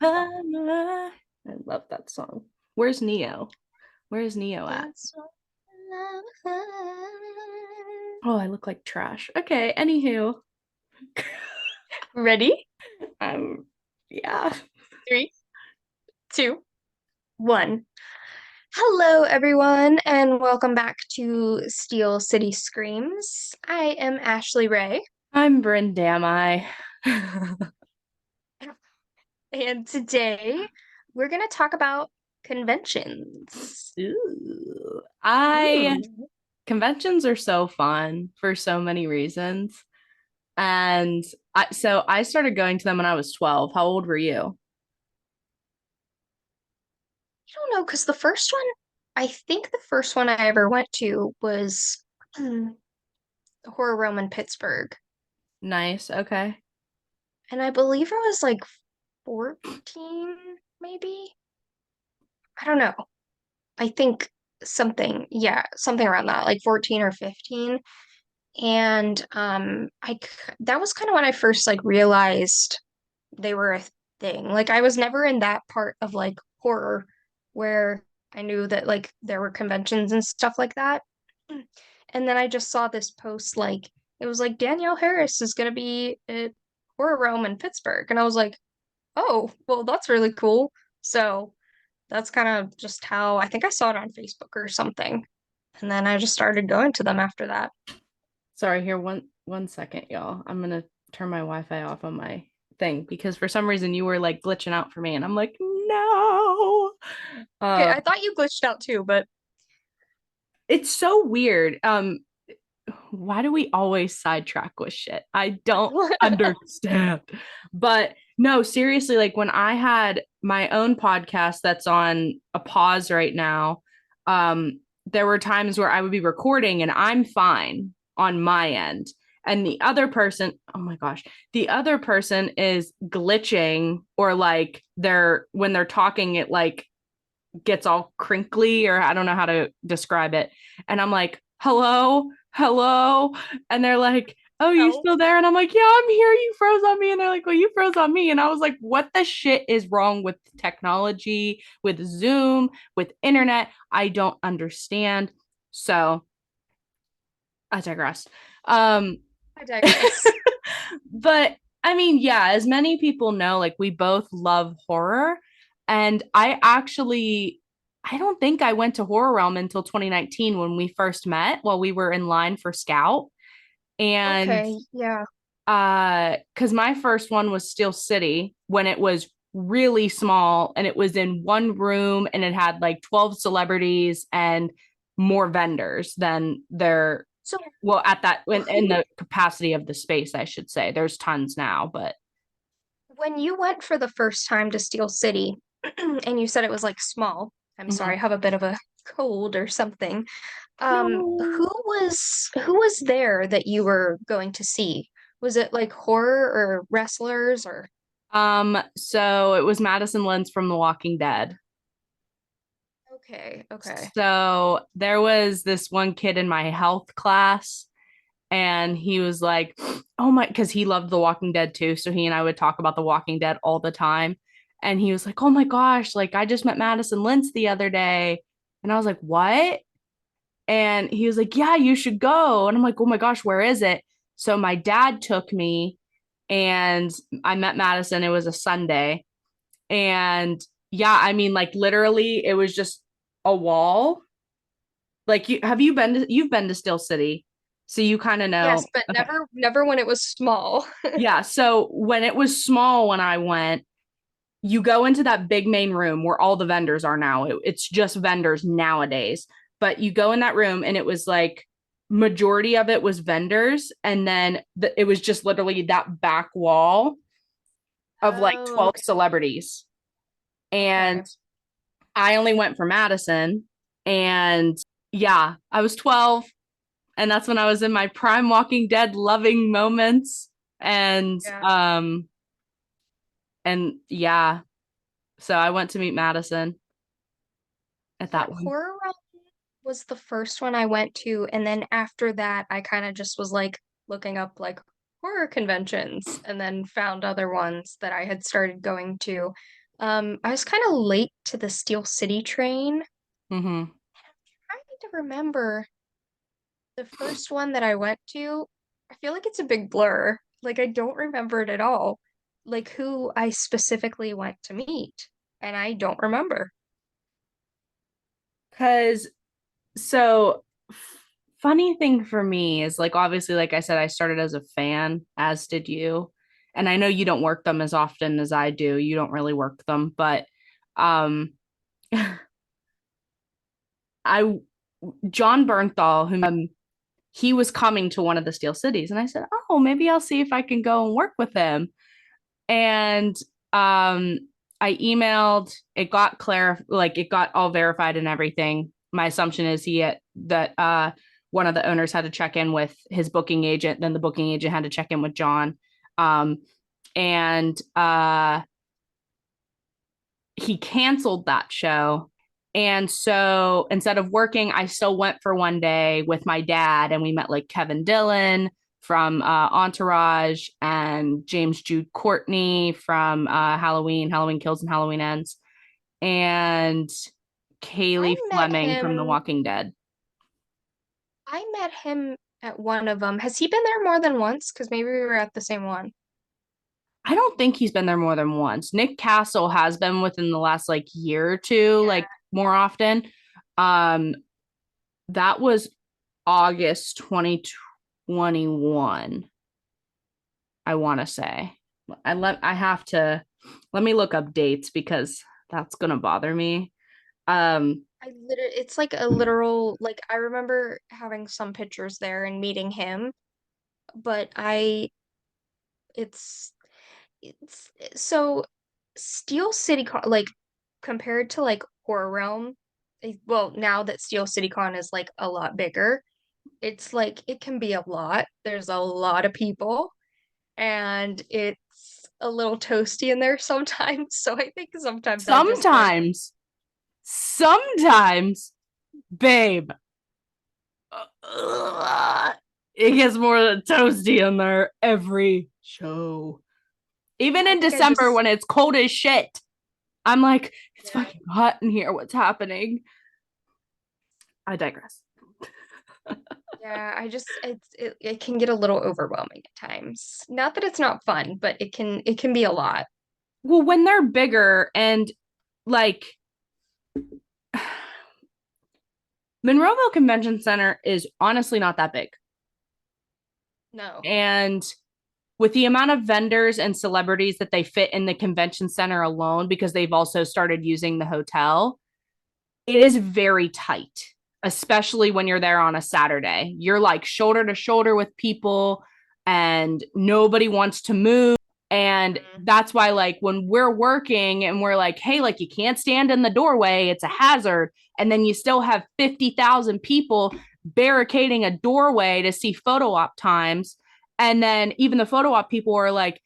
I love that song. Where's Neo? Where's Neo at? That's what love. Oh, I look like trash. Okay, anywho. Ready? Um, yeah. Three, two, one. Hello, everyone, and welcome back to Steel City Screams. I am Ashley Ray, I'm Bryn, damn I. and today we're going to talk about conventions. Ooh. I Ooh. conventions are so fun for so many reasons. And I started going to them when I was 12. How old were you? I don't know, because I think the first one I ever went to was Horror Realm in Pittsburgh. Nice. Okay. And I believe I was like 14, maybe. I don't know. I think something around that, like 14 or 15. And that was kind of when I first like realized they were a thing. Like I was never in that part of like horror where I knew that like there were conventions and stuff like that. And then I just saw this post like it was like Danielle Harris is gonna be at Horror Realm in Pittsburgh. And I was like, oh, well, that's really cool. So that's kind of just how I think I saw it on Facebook or something. And then I just started going to them after that. Sorry, here one second, y'all. I'm gonna turn my Wi-Fi off on my thing because for some reason you were like glitching out for me, and I'm like, no. Okay, Uh, I thought you glitched out too, but it's so weird. Why do we always sidetrack with shit? I don't understand. But no, seriously, like when I had my own podcast that's on a pause right now, there were times where I would be recording and I'm fine on my end. And the other person, oh my gosh, the other person is glitching or like when they're talking, it like gets all crinkly or I don't know how to describe it. And I'm like, hello, hello. And they're like, oh, you help. still there? And I'm like, yeah, I'm here. You froze on me. And they're like, well, you froze on me. And I was like, what the shit is wrong with technology, with Zoom, with internet? I don't understand. So I digress. Um, I digress. but I mean, yeah, as many people know, like we both love horror. And I don't think I went to Horror Realm until 2019 when we first met while we were in line for Scout. And Okay, yeah. because my first one was Steel City when it was really small and it was in one room and it had like 12 celebrities and more vendors than there So well at that in who the capacity of the space, I should say. There's tons now, but when you went for the first time to Steel City and you said it was like small, I'm sorry, I mhm. have a bit of a cold or something. No. Who was there that you were going to see? Was it like horror or wrestlers or So it was Madison Lentz from The Walking Dead. okay, okay. So there was this one kid in my health class, and he was like, oh my, because he loved The Walking Dead too. So he and I would talk about The Walking Dead all the time. And he was like, oh my gosh, like I just met Madison Lentz the other day. And I was like, what? And he was like, yeah, you should go. And I'm like, oh my gosh, where is it? So my dad took me and I met Madison. It was a Sunday. And yeah, I mean, like literally, it was just a wall. Like you've been to Steel City. So you kind of know. Yes, but Okay. never when it was small. Yeah. So when it was small, when I went, you go into that big main room where all the vendors are now. It's just vendors nowadays. But you go in that room and it was like majority of it was vendors. And then it was just literally that back wall of like Oh, 12 celebrities. And okay. I only went for Madison. And yeah, I was 12. And that's when I was in my prime Walking Dead loving moments. And Yeah. yeah, so I went to meet Madison at Yeah, that one. Horror Realm was the first one I went to, and then after that, I kind of just was like looking up like horror conventions and then found other ones that I had started going to. I was kind of late to the Steel City train. Mm-hmm. Trying to remember the first one that I went to. I feel like it's a big blur. Like I don't remember it at all. Like who I specifically went to meet, and I don't remember. Because so funny thing for me is like obviously like I said I started as a fan as did you, and I know you don't work them as often as I do. You don't really work them, but um I John Bernthal, who he was coming to one of the Steel Cities, and I said, "Oh, maybe I'll see if I can go and work with him." And um I emailed, it got like it got all verified and everything. My assumption is that one of the owners had to check in with his booking agent, then the booking agent had to check in with John. And he canceled that show. And so instead of working, I still went for one day with my dad, and we met like Kevin Dillon from Entourage and James Jude Courtney from Halloween Kills and Halloween Ends, and I Kaylee met Fleming from The him. Walking Dead. I met him at one of them. Has he been there more than once? Because maybe we were at the same one. I don't think he's been there more than once. Nick Castle has been within the last like year or two, like Yeah. more often. Um, that was August 2021, I want to say. I have to let me look up dates because that's gonna bother me. Um, It's like a literal, like I remember having some pictures there and meeting him, but it's, it's, so Steel City Con, like compared to like Horror Realm, well, now that Steel City Con is like a lot bigger, it's like it can be a lot. There's a lot of people, and it's a little toasty in there sometimes. So I think sometimes I just like, sometimes, babe, it gets more than toasty in there every show. Even I in think I December just, when it's cold as shit, I'm like, it's yeah. fucking hot in here. What's happening? I digress. Yeah, it can get a little overwhelming at times. Not that it's not fun, but it can be a lot. Well, when they're bigger and like Monroeville Convention Center is honestly not that big. No. And with the amount of vendors and celebrities that they fit in the convention center alone, because they've also started using the hotel, it is very tight, especially when you're there on a Saturday. You're like shoulder to shoulder with people and nobody wants to move. And Mhm. that's why, like, when we're working and we're like, hey, like, you can't stand in the doorway, it's a hazard. And then you still have 50,000 people barricading a doorway to see photo op times. And then even the photo op people are like,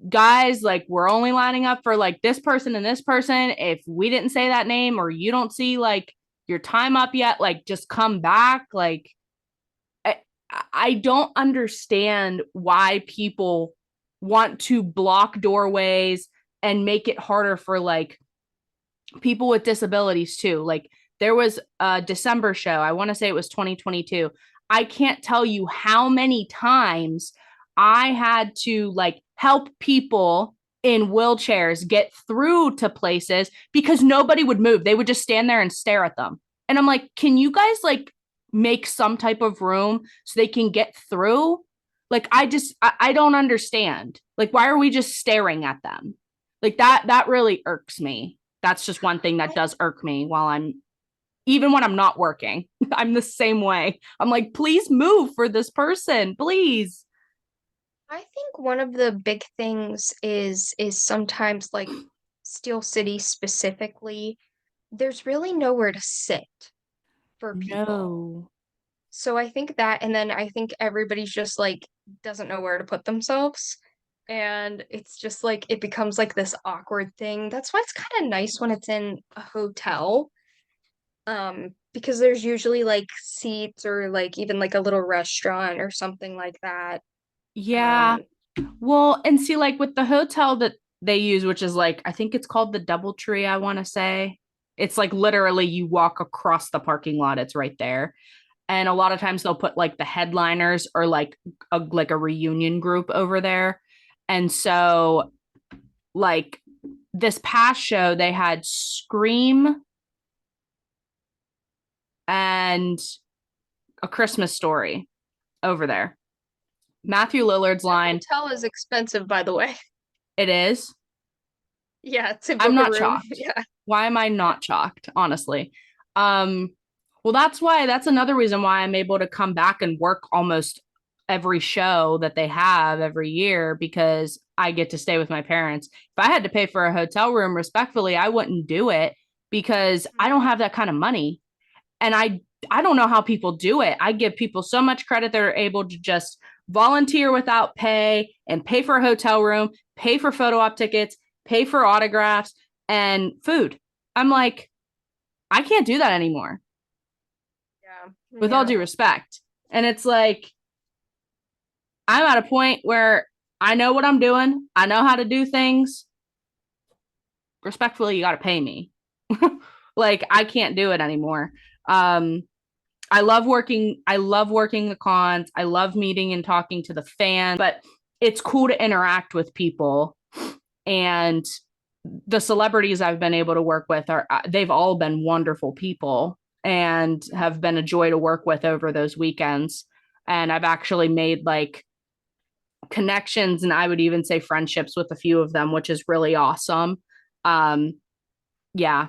guys, like, we're only lining up for like this person and this person. If we didn't say that name or you don't see like your time up yet, like, just come back. Like, I, I don't understand why people want to block doorways and make it harder for like people with disabilities too. Like, there was a December show, I want to say it was 2022. I can't tell you how many times I had to like help people in wheelchairs get through to places because nobody would move. They would just stand there and stare at them. And I'm like, can you guys like make some type of room so they can get through? Like, I don't understand. Like, why are we just staring at them? Like, that really irks me. That's just one thing that I does irk me while I'm even when I'm not working. I'm the same way. I'm like, please move for this person, please. I think one of the big things is sometimes like Steel City specifically, there's really nowhere to sit for people. No. So I think that, and then I think everybody's just like doesn't know where to put themselves. And it's just like it becomes like this awkward thing. That's why it's kind of nice when it's in a hotel. Because there's usually like seats or like even like a little restaurant or something like that. Yeah. Um, Well, and see, like with the hotel that they use, which is like, I think it's called the Doubletree, I want to say. It's like literally you walk across the parking lot, it's right there. And a lot of times they'll put like the headliners or like a reunion group over there. And so like this past show, they had Scream and A Christmas Story over there. Matthew Lillard's that line, hotel is expensive, by the way. it is. Yeah, to I'm book a not room. shocked. Yeah. Why am I not shocked, honestly? Um, well, that's another reason why I'm able to come back and work almost every show that they have every year because I get to stay with my parents. If I had to pay for a hotel room, respectfully, I wouldn't do it because I don't Mhm. have that kind of money. And I don't know how people do it. I give people so much credit that are able to just volunteer without pay and pay for a hotel room, pay for photo op tickets, pay for autographs and food. I'm like, I can't do that anymore Yeah. with all Yeah. due respect. And it's like, I'm at a point where I know what I'm doing, I know how to do things. Respectfully, you got to pay me. Like, I can't do it anymore. Um, I love working the cons. I love meeting and talking to the fans, but it's cool to interact with people. And the celebrities I've been able to work with are they've all been wonderful people and have been a joy to work with over those weekends. And I've actually made like connections and I would even say friendships with a few of them, which is really awesome. Um, yeah,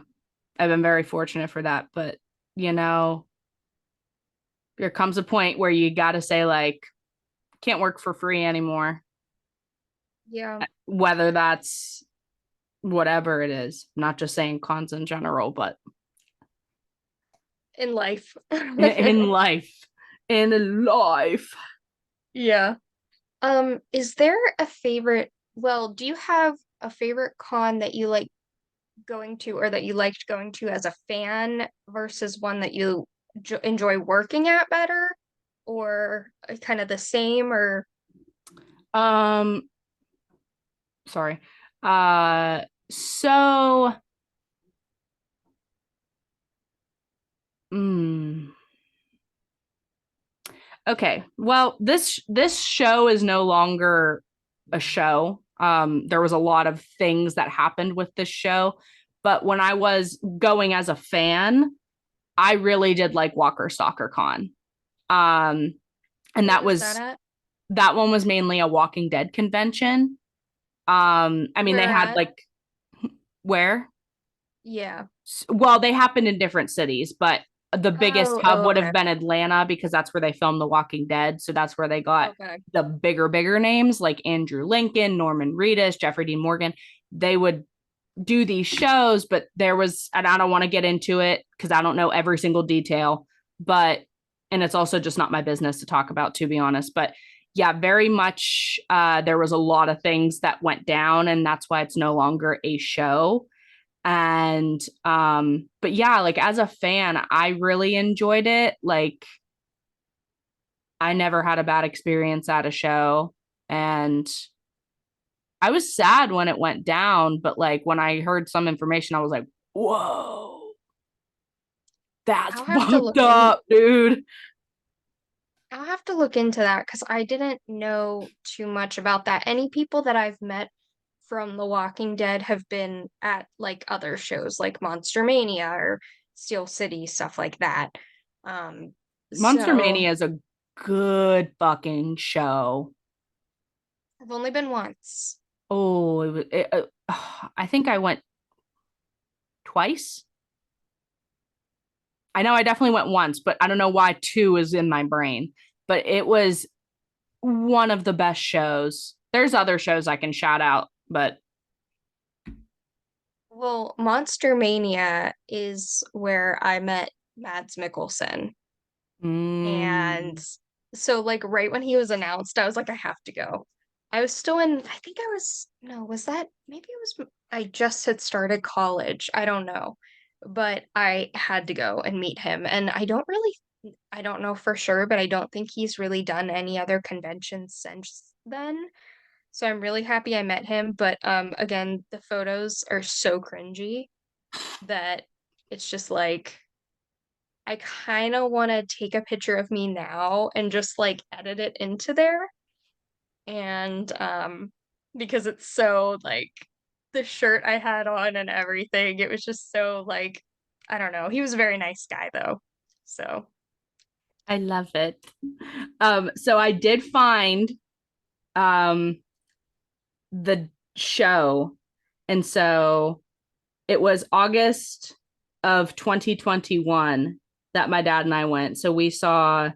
I've been very fortunate for that. But you know, there comes a point where you got to say like can't work for free anymore, Yeah. whether that's whatever it is. I'm not just saying cons in general, but In life. in life, in life. Yeah. Is there a favorite, well, do you have a favorite con that you like going to or that you liked going to as a fan versus one that you enjoy working at better or kind of the same or Um, sorry. So, mm, okay. Well, this show is no longer a show. There was a lot of things that happened with this show, but when I was going as a fan, I really did like Walker Stalker Con. Um, and where was that at? that one was mainly a Walking Dead convention. I mean, they Where had at? like where? Yeah. Well, they happened in different cities, but the biggest Oh, hub oh, would have okay. been Atlanta because that's where they filmed The Walking Dead. So that's where they got Okay. the bigger names like Andrew Lincoln, Norman Reedus, Jeffrey Dean Morgan. They would do these shows, but there was, and I don't want to get into it because I don't know every single detail, but, and it's also just not my business to talk about, to be honest. But yeah, very much, there was a lot of things that went down, and that's why it's no longer a show. And, but yeah, like as a fan, I really enjoyed it. Like, I never had a bad experience at a show. And I was sad when it went down, but like when I heard some information, I was like, whoa, that's I'll have to fucked look in up, dude. I'll have to look into that because I didn't know too much about that. Any people that I've met from The Walking Dead have been at like other shows like Monster Mania or Steel City, stuff like that. Um, Monster so Mania is a good fucking show. I've only been once. Oh, I think I went twice. I know I definitely went once, but I don't know why two is in my brain. But it was one of the best shows. There's other shows I can shout out, but Well, Monster Mania is where I met Mads Mikkelsen. And mm, so like right when he was announced, I was like, I have to go. I was still in, I think I was, no, was that maybe it was I just had started college. I don't know. But I had to go and meet him. And I don't know for sure, but I don't think he's really done any other conventions then. So I'm really happy I met him. But again, the photos are so cringy that it's just like I kind of want to take a picture of me now and just like edit it into there. And because it's so like the shirt I had on and everything, it was just so like I don't know. He was a very nice guy though. So, I love it. So I did find um the show. And so it was August of 2021 that my dad and I went. So we saw,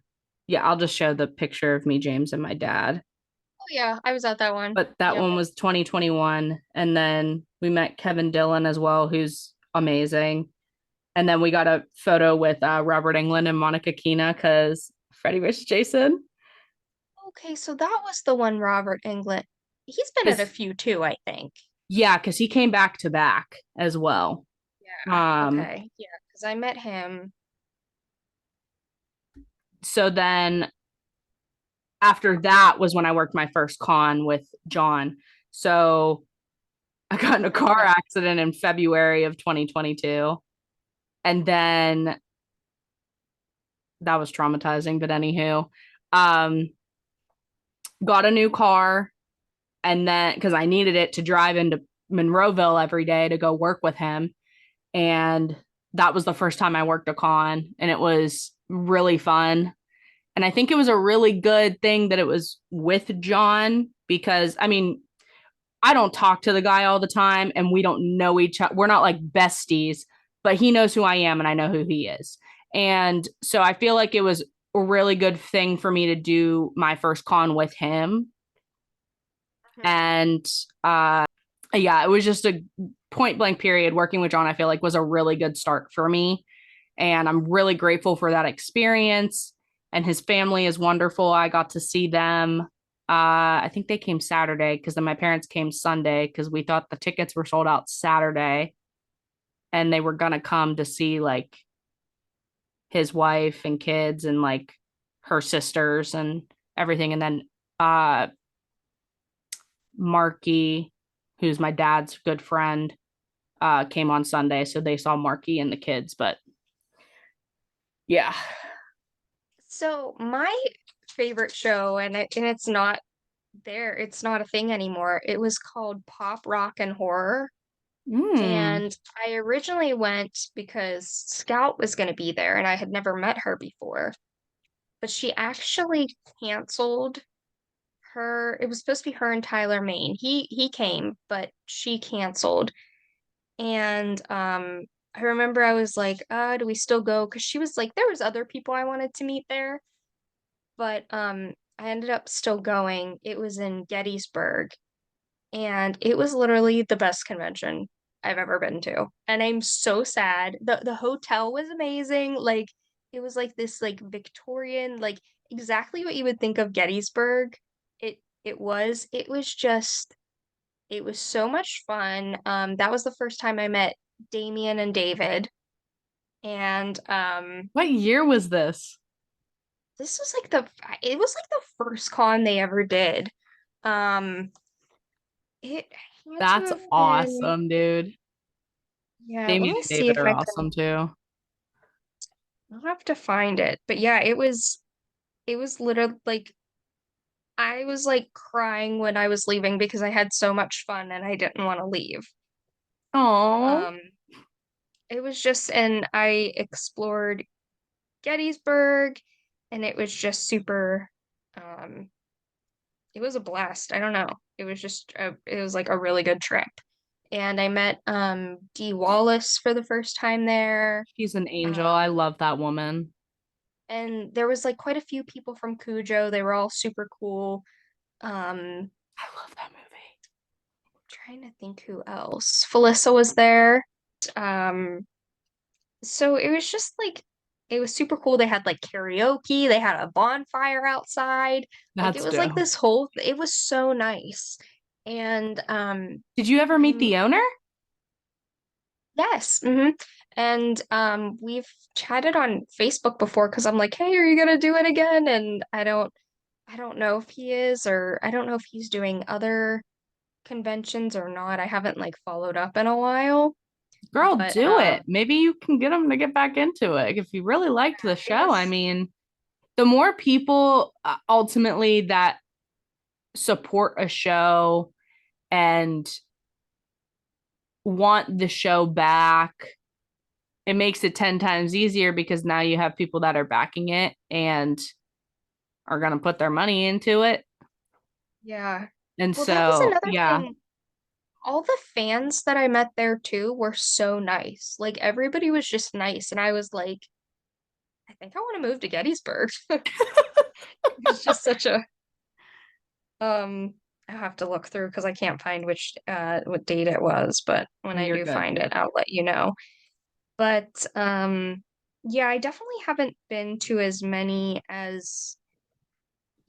yeah, I'll just show the picture of me, James, and my dad. oh yeah, I was at that one. But that Yep. one was 2021. And then we met Kevin Dillon as well, who's amazing. And then we got a photo with Robert Englund and Monica Keena because Freddie vs. Jason. Okay, so that was the one Robert Englund. He's been at a Because, few too, I think. yeah, because he came back to back as well. Yeah. Um, Okay. Yeah, because I met him. so then after that was when I worked my first con with John. So I got in a car Okay. accident in February of 2022. And then that was traumatizing, but anywho, um, got a new car. And then because I needed it to drive into Monroeville every day to go work with him. And that was the first time I worked a con, and it was really fun. And I think it was a really good thing that it was with John because, I mean, I don't talk to the guy all the time and we don't know each other. We're not like besties, but he knows who I am and I know who he is. And so I feel like it was a really good thing for me to do my first con with him. Mhm. And yeah, it was just a point blank period working with John, I feel like was a really good start for me. And I'm really grateful for that experience. And his family is wonderful. I got to see them. I think they came Saturday because then my parents came Sunday because we thought the tickets were sold out Saturday and they were gonna come to see like his wife and kids and like her sisters and everything. And then uh Marky, who's my dad's good friend, came on Sunday, so they saw Marky and the kids. But yeah, So my favorite show, and it's not there, it's not a thing anymore. It was called Pop Rock and Horror. mm, And I originally went because Scout was going to be there and I had never met her before. But she actually canceled her. It was supposed to be her and Tyler Maine. He came, but she canceled. And I remember I was like, do we still go? Because she was like, there was other people I wanted to meet there, but I ended up still going. It was in Gettysburg, and it was literally the best convention I've ever been to. And I'm so sad. The hotel was amazing. Like it was like this like Victorian, like exactly what you would think of Gettysburg. It was just it was so much fun. That was the first time I met Damien and David. And what year was this? this was like it was like the first con they ever did. Um it had to That's have been, awesome, dude. yeah, let Damien me and see David if are I can, awesome too. I'll have to find it. But yeah, it was literally like I was like crying when I was leaving because I had so much fun and I didn't want to leave. Oh, Um it was just, and I explored Gettysburg and it was just super, um it was a blast. I don't know. It was like a really good trip. And I met Dee Wallace for the first time there. she's an angel. Um I love that woman. and there was like quite a few people from Cujo. They were all super cool. I love that movie. Trying to think who else. Felissa was there. Um so it was just like it was super cool. They had like karaoke, they had a bonfire outside. Like it That's was like dope. this whole it was so nice. And Did you ever meet I'm the owner? yes. And we've chatted on Facebook before because I'm like, hey, are you gonna do it again? And I don't I don't know if he is, or I don't know if he's doing other conventions or not. I haven't like followed up in a while, Girl, but do it. Maybe you can get them to get back into it. If you really liked the it show, I was, mean, the more people ultimately that support a show and want the show back, it makes it 10 times easier because now you have people that are backing it and are going to put their money into it. yeah. And Well, that was so, another yeah. thing. All the fans that I met there too were so nice. Like everybody was just nice, and I was like, I think I want to move to Gettysburg. It's just such a I have to look through because I can't find which what date it was, but when I You're do good. find it, I'll let you know. But yeah, I definitely haven't been to as many as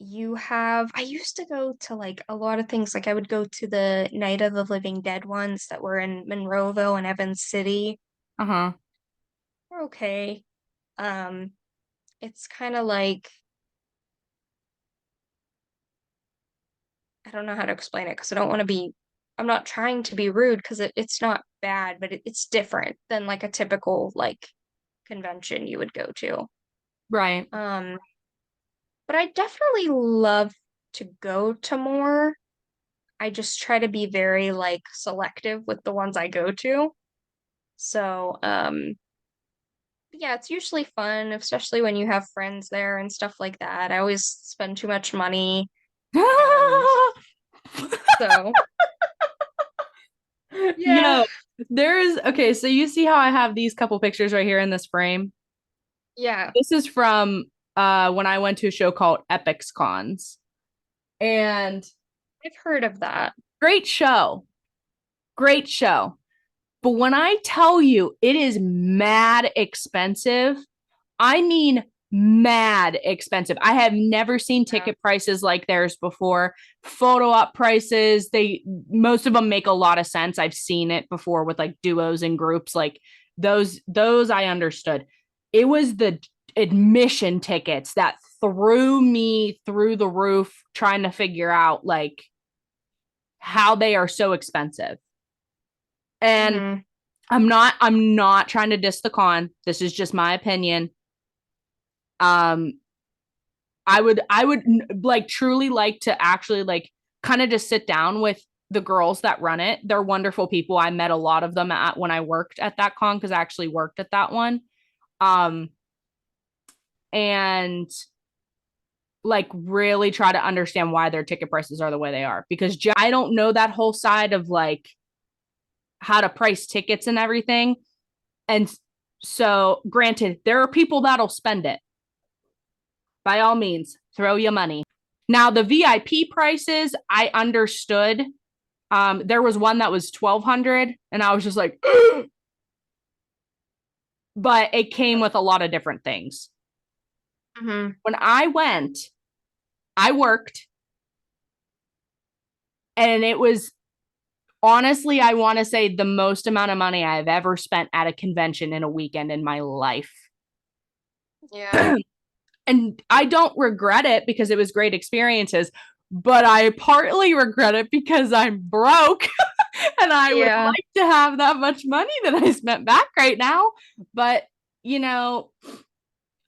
you have. I used to go to like a lot of things. Like I would go to the Night of the Living Dead ones that were in Monroeville and Evans City. Uh-huh. They're okay. Um, it's kind of like I don't know how to explain it because I don't want to be, I'm not trying to be rude because it's not bad, but it's different than like a typical like convention you would go to. Right. Um, but I definitely love to go to more. I just try to be very like selective with the ones I go to. So, yeah, it's usually fun, especially when you have friends there and stuff like that. I always spend too much money, and so yeah, Yo, there's okay, so you see how I have these couple pictures right here in this frame? yeah, This is from when I went to a show called Epics Cons. And I've heard of that. great show. Great show. But when I tell you it is mad expensive, I mean mad expensive. I have never seen Yeah. ticket prices like theirs before. Photo op prices, they most of them make a lot of sense. I've seen it before with like duos and groups like those I understood. It was the admission tickets that threw me through the roof trying to figure out like how they are so expensive. And Hmm. I'm not trying to diss the con. This is just my opinion. Um I would like truly like to actually like kind of just sit down with the girls that run it. They're wonderful people. I met a lot of them at when I worked at that con because I actually worked at that one. Um and like really try to understand why their ticket prices are the way they are because I don't know that whole side of like how to price tickets and everything. And so, granted, there are people that'll spend it. By all means, throw your money. Now, the VIP prices, I understood. There was one that was 1,200, and I was just like, but it came with a lot of different things. Hmm. When I went, I worked, and it was honestly, I want to say the most amount of money I've ever spent at a convention in a weekend in my life. Yeah. And I don't regret it because it was great experiences, but I partly regret it because I'm broke and I would Yeah. like to have that much money that I spent back right now. But, you know,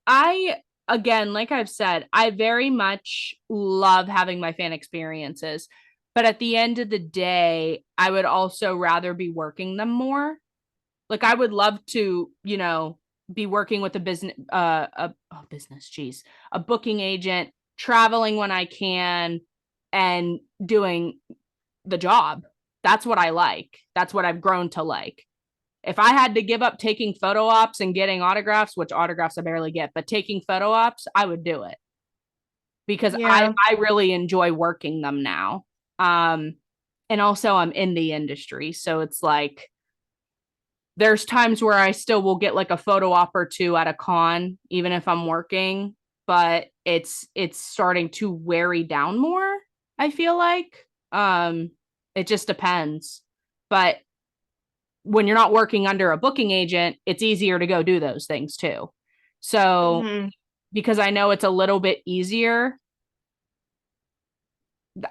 I, again, like I've said, I very much love having my fan experiences. But at the end of the day, I would also rather be working them more. Like I would love to, be working with a business business, geez, a booking agent, traveling when I can and doing the job. That's what I like. That's what I've grown to like. If I had to give up taking photo ops and getting autographs, which autographs I barely get, but taking photo ops, I would do it because I Yeah. I really enjoy working them now. Um and also I'm in the industry, so it's like there's times where I still will get like a photo op or two at a con, even if I'm working, but it's starting to weary down more, I feel like. It just depends. But when you're not working under a booking agent, it's easier to go do those things too. So Hmm. because I know it's a little bit easier,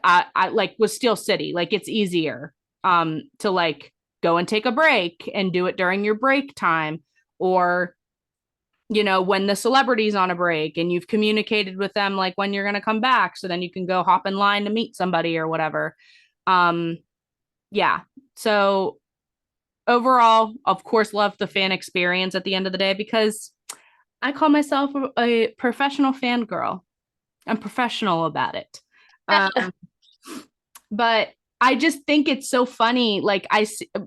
I like with Steel City, like it's easier to like go and take a break and do it during your break time, or when the celebrity's on a break and you've communicated with them like when you're going to come back, so then you can go hop in line to meet somebody or whatever. um yeah. So overall, of course, love the fan experience at the end of the day, because I call myself a professional fangirl. I'm professional about it. um but I just think it's so funny. Like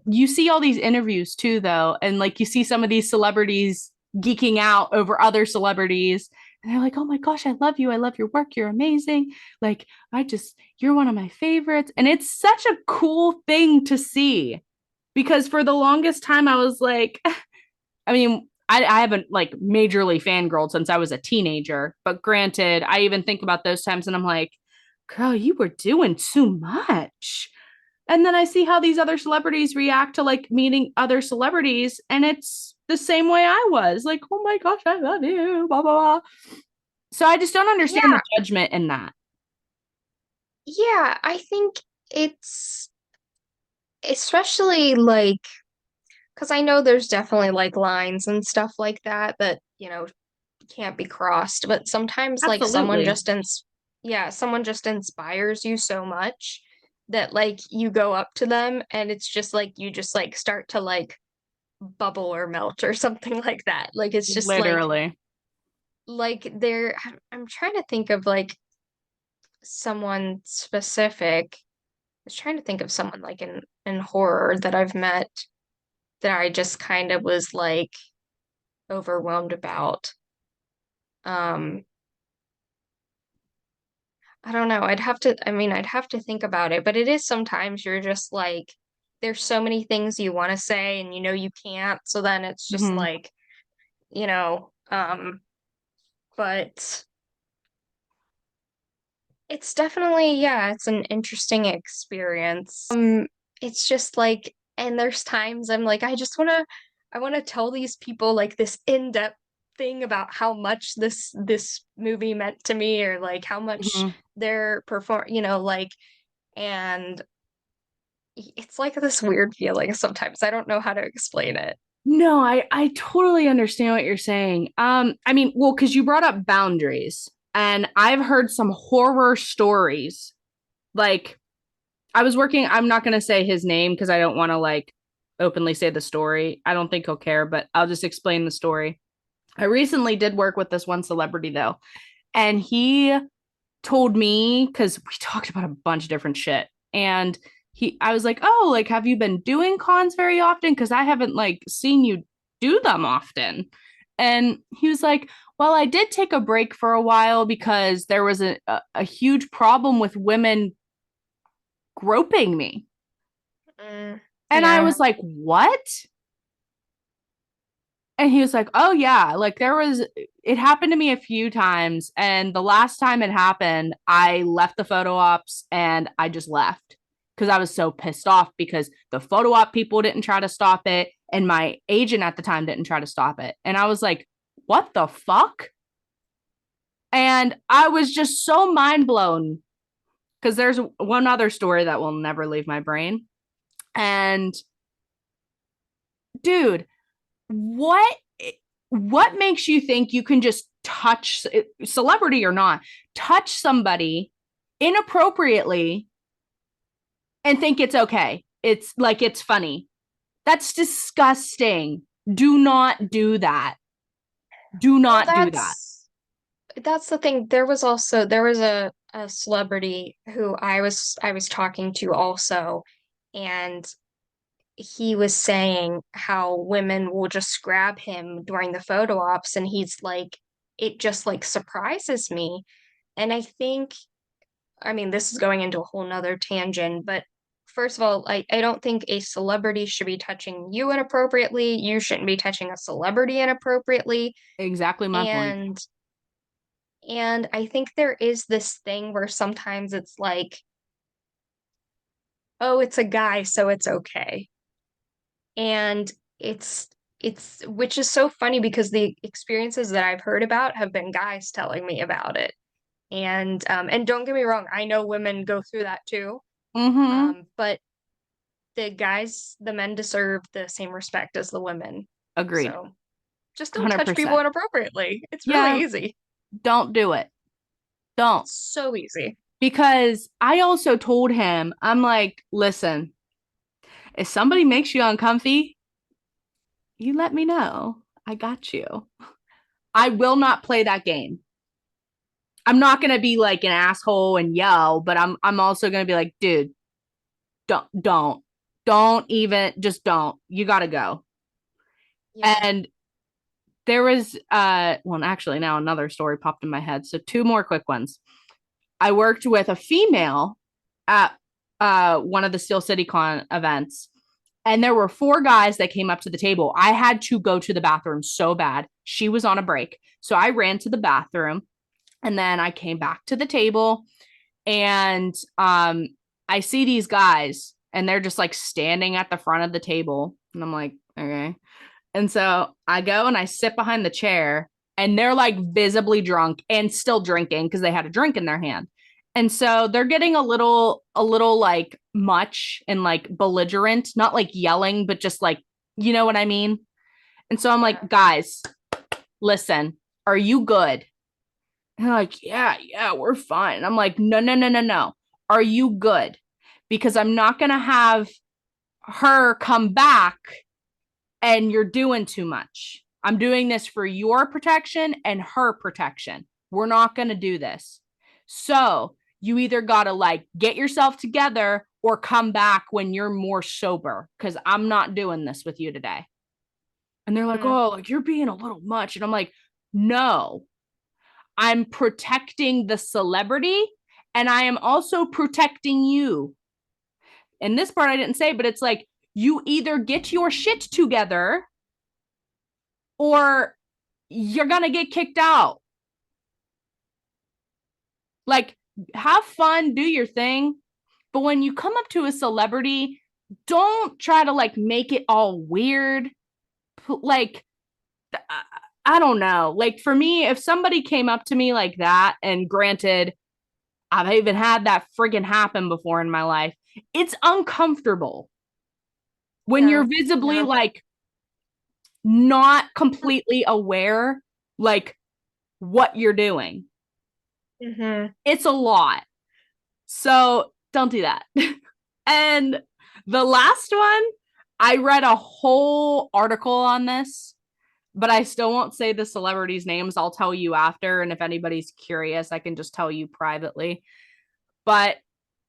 you see all these interviews too, though, and like you see some of these celebrities geeking out over other celebrities, and they're like, "Oh my gosh, I love you. I love your work. You're amazing. Like, you're one of my favorites." And it's such a cool thing to see, because for the longest time I was like, I mean, I haven't like majorly fangirled since I was a teenager, but granted, I even think about those times and I'm like, girl, you were doing too much. And then I see how these other celebrities react to like meeting other celebrities, and it's the same way I was like, oh my gosh, I love you, blah, blah, blah. So I just don't understand the Yeah, judgment in that. yeah, I think it's especially like because I know there's definitely like lines and stuff like that that, can't be crossed, but sometimes like Absolutely. someone just inspires you so much that like you go up to them and it's just like you just like start to like bubble or melt or something like that. Like it's just Literally. like they're I'm trying to think of like someone specific. I was trying to think of someone like in horror that I've met that I just kind of was like overwhelmed about. Um, I don't know. I'd have to think about it, but it is sometimes you're just like, there's so many things you want to say and you know you can't. So then it's just Mm-hmm. like, you know, but it's definitely, yeah, it's an interesting experience. It's just like, and there's times I'm like, I want to tell these people like this in-depth thing about how much this movie meant to me or like how much Mm-hmm. their perform, like, and it's like this weird feeling sometimes. I don't know how to explain it. No, I totally understand what you're saying. I mean, well, because you brought up boundaries, and I've heard some horror stories. Like, I was working, I'm not gonna say his name because I don't want to like openly say the story. I don't think he'll care, but I'll just explain the story. I recently did work with this one celebrity though, and he told me, because we talked about a bunch of different shit, and I was like, oh, like, have you been doing cons very often, because I haven't like seen you do them often. And he was like, well, I did take a break for a while because there was a huge problem with women groping me. Mm, And I yeah. was like, what? And he was like, oh yeah, like it happened to me a few times, and the last time it happened I left the photo ops and I just left because I was so pissed off because the photo op people didn't try to stop it and my agent at the time didn't try to stop it. And I was like, what the fuck? And I was just so mind blown, because there's one other story that will never leave my brain. And dude, what what makes you think you can just touch, celebrity or not, touch somebody inappropriately and think it's okay? It's like it's funny. That's disgusting. Do not do that. Do Well, not do that. that's the thing. There was a celebrity who I was talking to also, and he was saying how women will just grab him during the photo ops, and he's like, it just like surprises me. And I think, I mean, this is going into a whole nother tangent, but first of all, I don't think a celebrity should be touching you inappropriately. You shouldn't be touching a celebrity inappropriately. Exactly my point. And I think there is this thing where sometimes it's like, oh, it's a guy, so it's okay. And it's which is so funny because the experiences that I've heard about have been guys telling me about it. And don't get me wrong, I know women go through that too. Mm-hmm. But the men deserve the same respect as the women. Agreed. So just don't touch people 100%. inappropriately. It's really Yeah, easy. don't do it. Don't. It's so easy. Because I also told him, I'm like, listen, if somebody makes you uncomfy, you let me know. I got you. I will not play that game. I'm not gonna be like an asshole and yell, but I'm also gonna be like, dude, don't even just don't. You gotta go. Yeah. And there was well, actually now another story popped in my head. So two more quick ones. I worked with a female at one of the Steel City Con events, and there were four guys that came up to the table. I had to go to the bathroom so bad. She was on a break. So I ran to the bathroom and then I came back to the table and I see these guys and they're just like standing at the front of the table. And I'm like, okay. And so I go and I sit behind the chair and they're like visibly drunk and still drinking because they had a drink in their hand. And so they're getting a little like much and like belligerent, not like yelling, but just like, you know what I mean? And so I'm Yeah. like, guys, listen, are you good? And they're like, yeah, we're fine. And I'm like, no, no, no, no, no. Are you good? Because I'm not going to have her come back and you're doing too much. I'm doing this for your protection and her protection. We're not going to do this. So you either got to like get yourself together or come back when you're more sober because I'm not doing this with you today. And they're like, Mm, oh, like you're being a little much. And I'm like, no, I'm protecting the celebrity and I am also protecting you. And this part I didn't say, but it's like you either get your shit together or you're going to get kicked out. Like, have fun, do your thing. But when you come up to a celebrity, don't try to like make it all weird. Like, I don't know. Like, for me, if somebody came up to me like that, and granted, I've even had that friggin' happen before in my life, it's uncomfortable when you're yeah. visibly Yeah. like not completely aware, like what you're doing. Hmm. It's a lot. So don't do that. And the last one, I read a whole article on this, but I still won't say the celebrities' names. I'll tell you after. And if anybody's curious, I can just tell you privately. But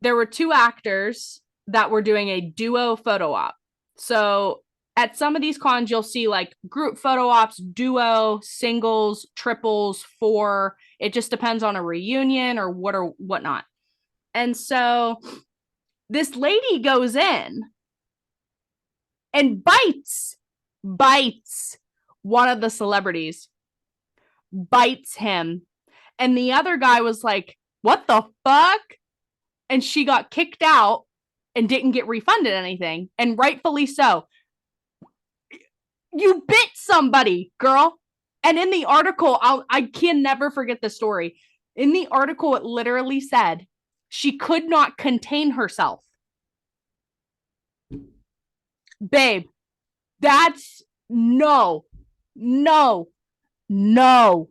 there were two actors that were doing a duo photo op. So at some of these cons, you'll see like group photo ops, duo, singles, triples, four. It just depends on a reunion or what or whatnot. And so this lady goes in and bites one of the celebrities, bites him. And the other guy was like, what the fuck? And she got kicked out and didn't get refunded anything. And rightfully so. You bit somebody, girl. And in the article, I can never forget the story. In the article, it literally said she could not contain herself. Babe, that's no, no, no.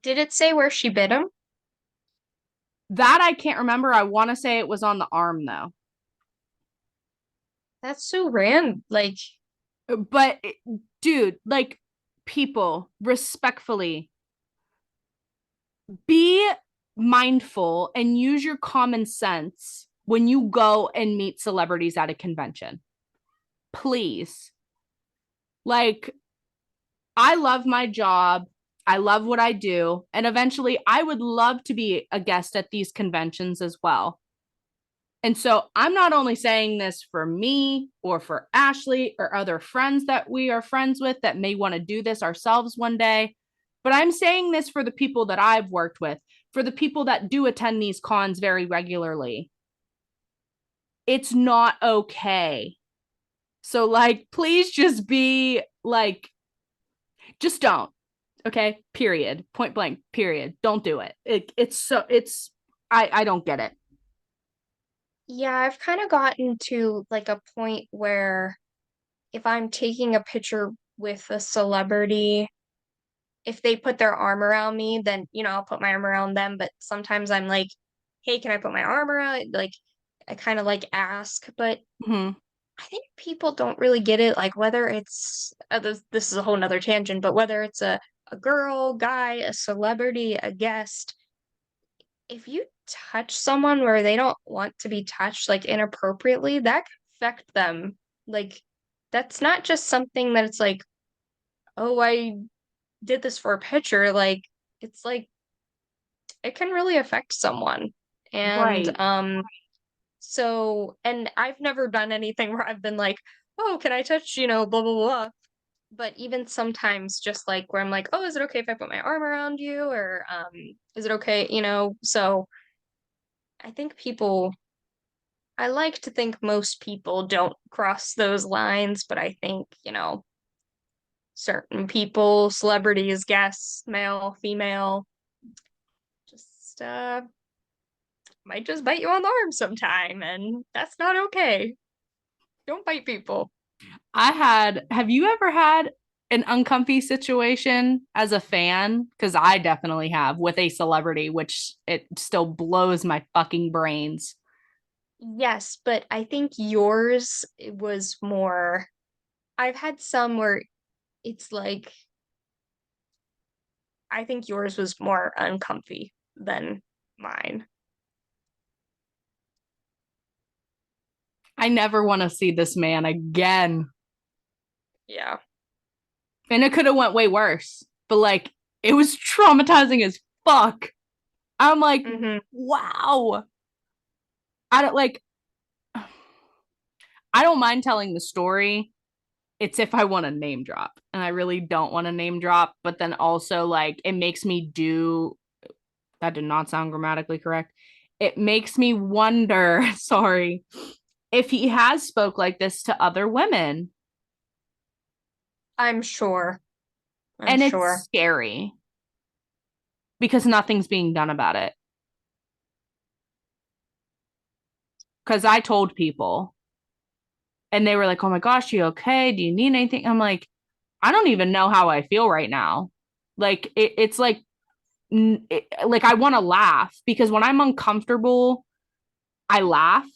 Did it say where she bit him? That I can't remember. I want to say it was on the arm though. That's so random. Like, But dude, like people respectfully be mindful and use your common sense when you go and meet celebrities at a convention. Please. Like, I love my job. I love what I do. And eventually, I would love to be a guest at these conventions as well. And so I'm not only saying this for me or for Ashley or other friends that we are friends with that may want to do this ourselves one day, but I'm saying this for the people that I've worked with, for the people that do attend these cons very regularly. It's not okay. So, like, please just be like, just don't. Okay, period. Point blank, period. Don't do it. It's I don't get it. Yeah, I've kind of gotten to like a point where if I'm taking a picture with a celebrity, if they put their arm around me, then, I'll put my arm around them. But sometimes I'm like, hey, can I put my arm around? Like, I kind of like ask, but Mm-hmm. I think people don't really get it. Like, whether it's, this is a whole nother tangent, but whether it's a girl, guy, a celebrity, a guest, if you touch someone where they don't want to be touched, like inappropriately, that can affect them. Like, that's not just something that it's like, oh, I did this for a picture. Like, it's like it can really affect someone. And Right. and I've never done anything where I've been like, oh, can I touch, blah blah blah. But even sometimes just like where I'm like, oh, is it okay if I put my arm around you? Or is it okay, So I think I like to think most people don't cross those lines, but I think, certain people, celebrities, guests, male, female, just might just bite you on the arm sometime, and that's not okay. Don't bite people. Have you ever had an uncomfy situation as a fan? Because I definitely have with a celebrity, which it still blows my fucking brains. Yes, but I think yours was more. I've had some where it's like I think yours was more uncomfy than mine. I never want to see this man again. Yeah. And it could have went way worse, but like it was traumatizing as fuck. I'm like, Hmm. wow. I don't like I don't mind telling the story. It's if I want to name drop. And I really don't want to name drop, but then also like it makes me do that did not sound grammatically correct. It makes me wonder, sorry, if he has spoke like this to other women. I'm sure. I'm And it's sure. scary because nothing's being done about it. Because I told people and they were like, oh my gosh, you okay? Do you need anything? I'm like, I don't even know how I feel right now. Like, it's like, like I want to laugh because when I'm uncomfortable, I laugh,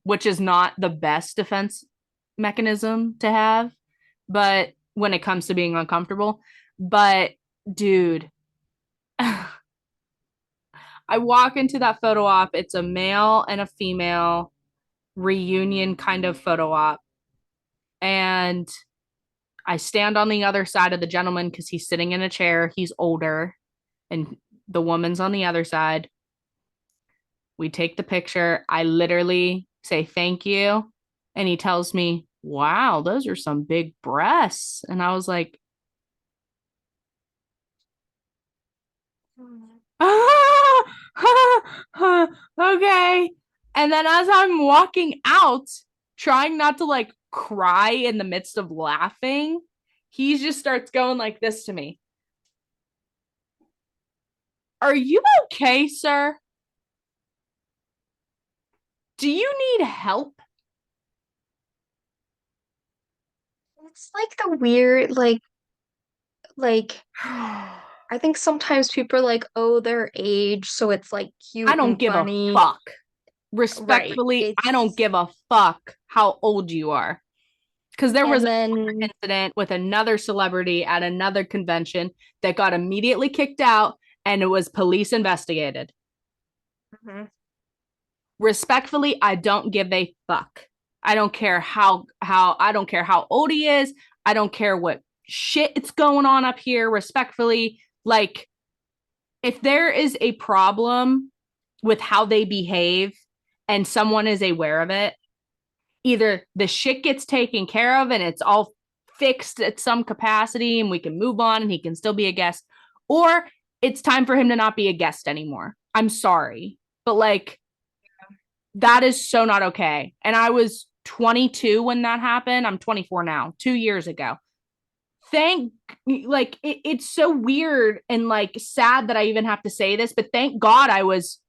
which is not the best defense mechanism to have, but when it comes to being uncomfortable. But dude, I walk into that photo op. It's a male and a female reunion kind of photo op. And I stand on the other side of the gentleman because he's sitting in a chair. He's older, and the woman's on the other side. We take the picture. I literally say thank you. And he tells me, wow, those are some big breasts. And I was like, okay. And then as I'm walking out, trying not to like cry in the midst of laughing, he just starts going like this to me. Are you okay, sir? Do you need help? It's like the weird, like I think sometimes people are like, oh, their age, so it's like I cute don't and give a funny. fuck. Right. Respectfully, I don't It's give a fuck how old you are. Because there was and an then incident with another celebrity at another convention that got immediately kicked out and it was police investigated. mhm. Respectfully, I don't give a fuck. I don't care how I don't care how old he is. I don't care what shit it's going on up here. Respectfully, like if there is a problem with how they behave and someone is aware of it, either the shit gets taken care of and it's all fixed at some capacity and we can move on and he can still be a guest, or it's time for him to not be a guest anymore. I'm sorry. But like that is so not okay. And I was 22 when that happened. I'm 24 now, 2 years ago. thank like it's so weird and like sad that I even have to say this, but thank God I was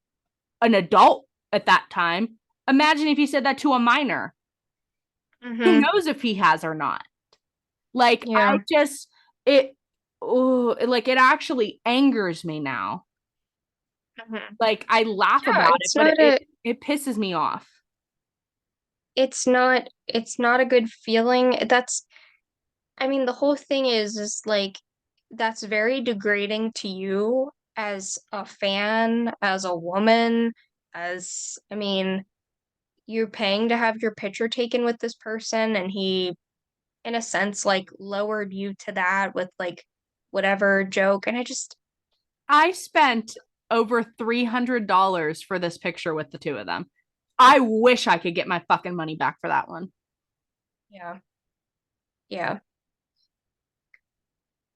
an adult at that time. Imagine if you said that to a minor. Who Mm-hmm. knows if he has or not? Like I Yeah. just it oh, like it actually angers me now. Mm-hmm. Like I laugh Yeah, about it, but it pisses me off. it's not a good feeling. That's I mean, the whole thing is like that's very degrading to you as a fan, as a woman, as I mean, you're paying to have your picture taken with this person, and he, in a sense, like lowered you to that with like whatever joke. And I just, I spent over $300 for this picture with the two of them. I wish I could get my fucking money back for that one. yeah, yeah,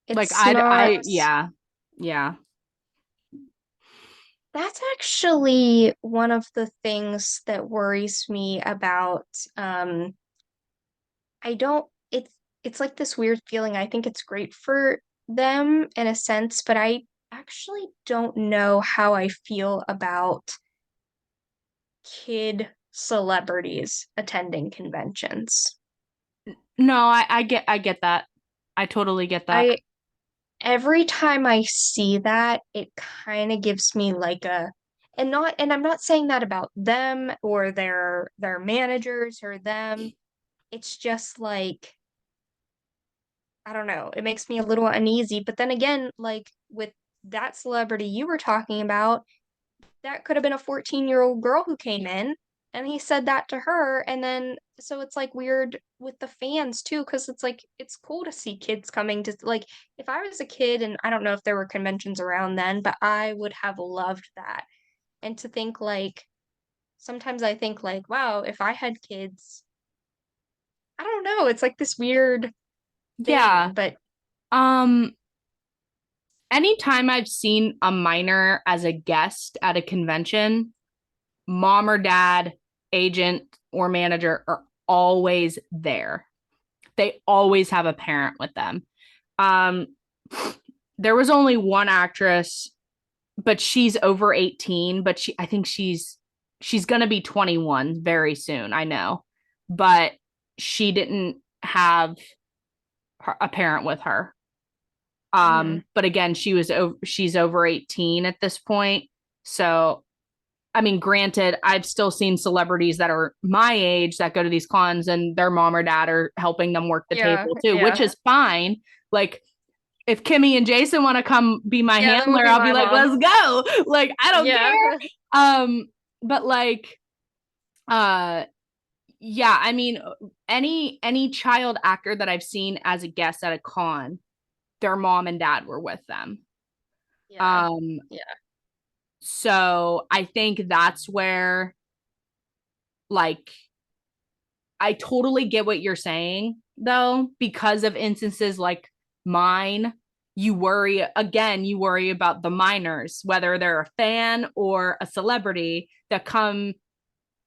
Like it's not. yeah, yeah. That's actually one of the things that worries me about I don't it's like this weird feeling. I think it's great for them in a sense, but I actually don't know how I feel about kid celebrities attending conventions. No, I get that. I totally get that. I every time I see that, it kind of gives me like a and I'm not saying that about them or their managers or them. It's just like I don't know, it makes me a little uneasy. But then again, like with that celebrity you were talking about, that could have been a 14-year-old girl who came in and he said that to her. And then, so it's like weird with the fans too, because it's like, it's cool to see kids coming to, like, if I was a kid and I don't know if there were conventions around then, but I would have loved that. And to think like, sometimes I think like, wow, if I had kids, I don't know, it's like this weird Yeah. thing, but Um, anytime I've seen a minor as a guest at a convention, mom or dad, agent or manager are always there. They always have a parent with them. Um, there was only one actress, but she's over 18, but I think she's gonna be 21 very soon, I know. But she didn't have a parent with her. mhm. But again, she's over 18 at this point. So I mean, granted, I've still seen celebrities that are my age that go to these cons and their mom or dad are helping them work the Yeah, table too, which yeah. is fine. Like if Kimmy and Jason want to come be my Yeah, that would handler, be I'll be my like, mom. let's go. Like I don't Yeah. care. But like uh yeah, I mean any child actor that I've seen as a guest at a con, their mom and dad were with them. Yeah. Um Yeah. so I think that's where like I totally get what you're saying though, because of instances like mine. You worry about the minors, whether they're a fan or a celebrity that come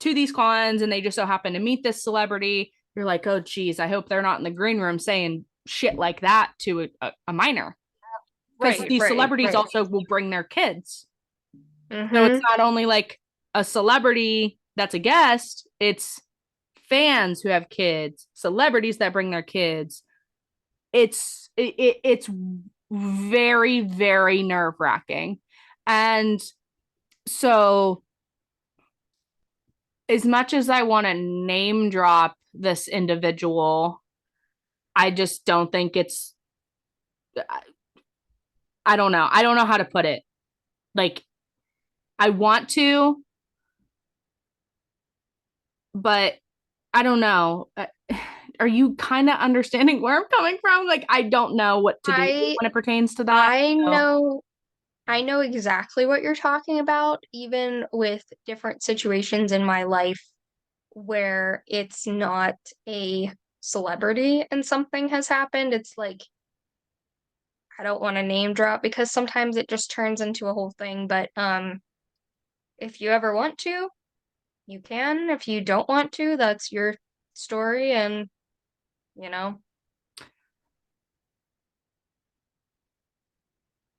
to these cons and they just so happen to meet this celebrity. You're like, oh, geez, I hope they're not in the green room saying shit like that to a minor. Because Right, these right, celebrities right. also will bring their kids. So it's Mm-hmm. not only like a celebrity that's a guest, it's fans who have kids, celebrities that bring their kids. It's very very nerve-wracking. And so as much as I want to name drop this individual, I just don't think it's I don't know. I don't know how to put it. Like I want to, but I don't know. Are you kind of understanding where I'm coming from? Like I don't know what to do I when it pertains to that. I So know I know exactly what you're talking about, even with different situations in my life where it's not a celebrity and something has happened. It's like I don't want to name drop because sometimes it just turns into a whole thing, but if you ever want to, you can. If you don't want to, that's your story and you know.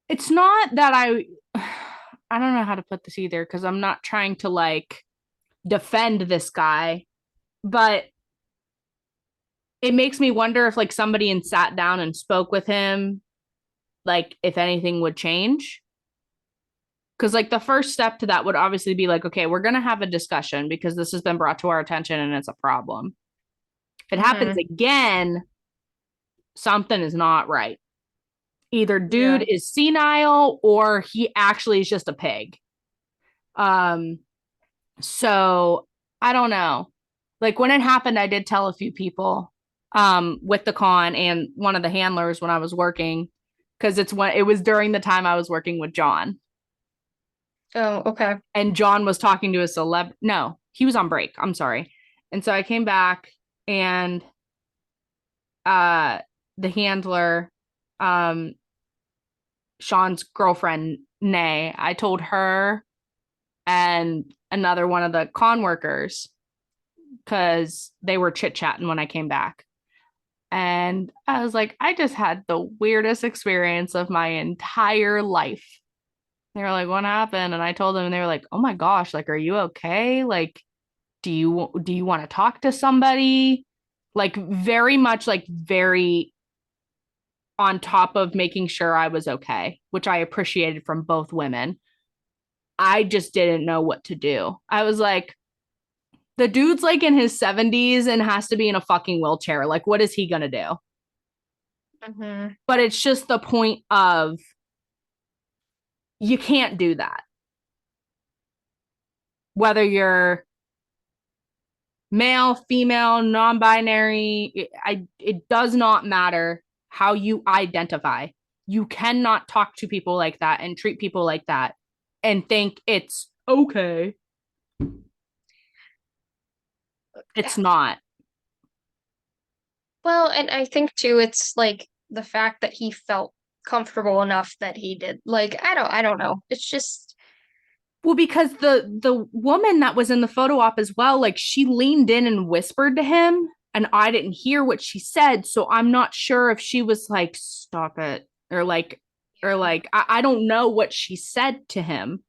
it's not that I don't know how to put this either because I'm not trying to like defend this guy, but it makes me wonder if like somebody and sat down and spoke with him, like if anything would change. Because like the first step to that would obviously be like, okay, we're gonna have a discussion because this has been brought to our attention and it's a problem. If it happens Hmm. again, something is not right. Either dude Yeah. is senile or he actually is just a pig. Um, so I don't know. Like when it happened, I did tell a few people with the con and one of the handlers when I was working because it's when it was during the time I was working with John. Oh, okay. And John was talking to a celeb. No, he was on break. I'm sorry. And so I came back and uh the handler, um, Sean's girlfriend, Nay, I told her and another one of the con workers because they were chit chatting when I came back. And I was like, I just had the weirdest experience of my entire life. They were like, what happened? And I told them, and they were like, oh my gosh, like, are you okay? Like, do you want to talk to somebody? Like, very much like very on top of making sure I was okay, which I appreciated from both women. I just didn't know what to do. I was like, the dude's like in his 70s and has to be in a fucking wheelchair. Like, what is he going to do? Hmm. But it's just the point of you can't do that. Whether you're male, female, non-binary, it does not matter how you identify. You cannot talk to people like that and treat people like that and think it's okay. It's not. Well, and I think too, it's like the fact that he felt comfortable enough that he did. Like, I don't know. It's just, Well, because the woman that was in the photo op as well, like she leaned in and whispered to him, and I didn't hear what she said, so I'm not sure if she was like, "Stop it," or like I don't know what she said to him,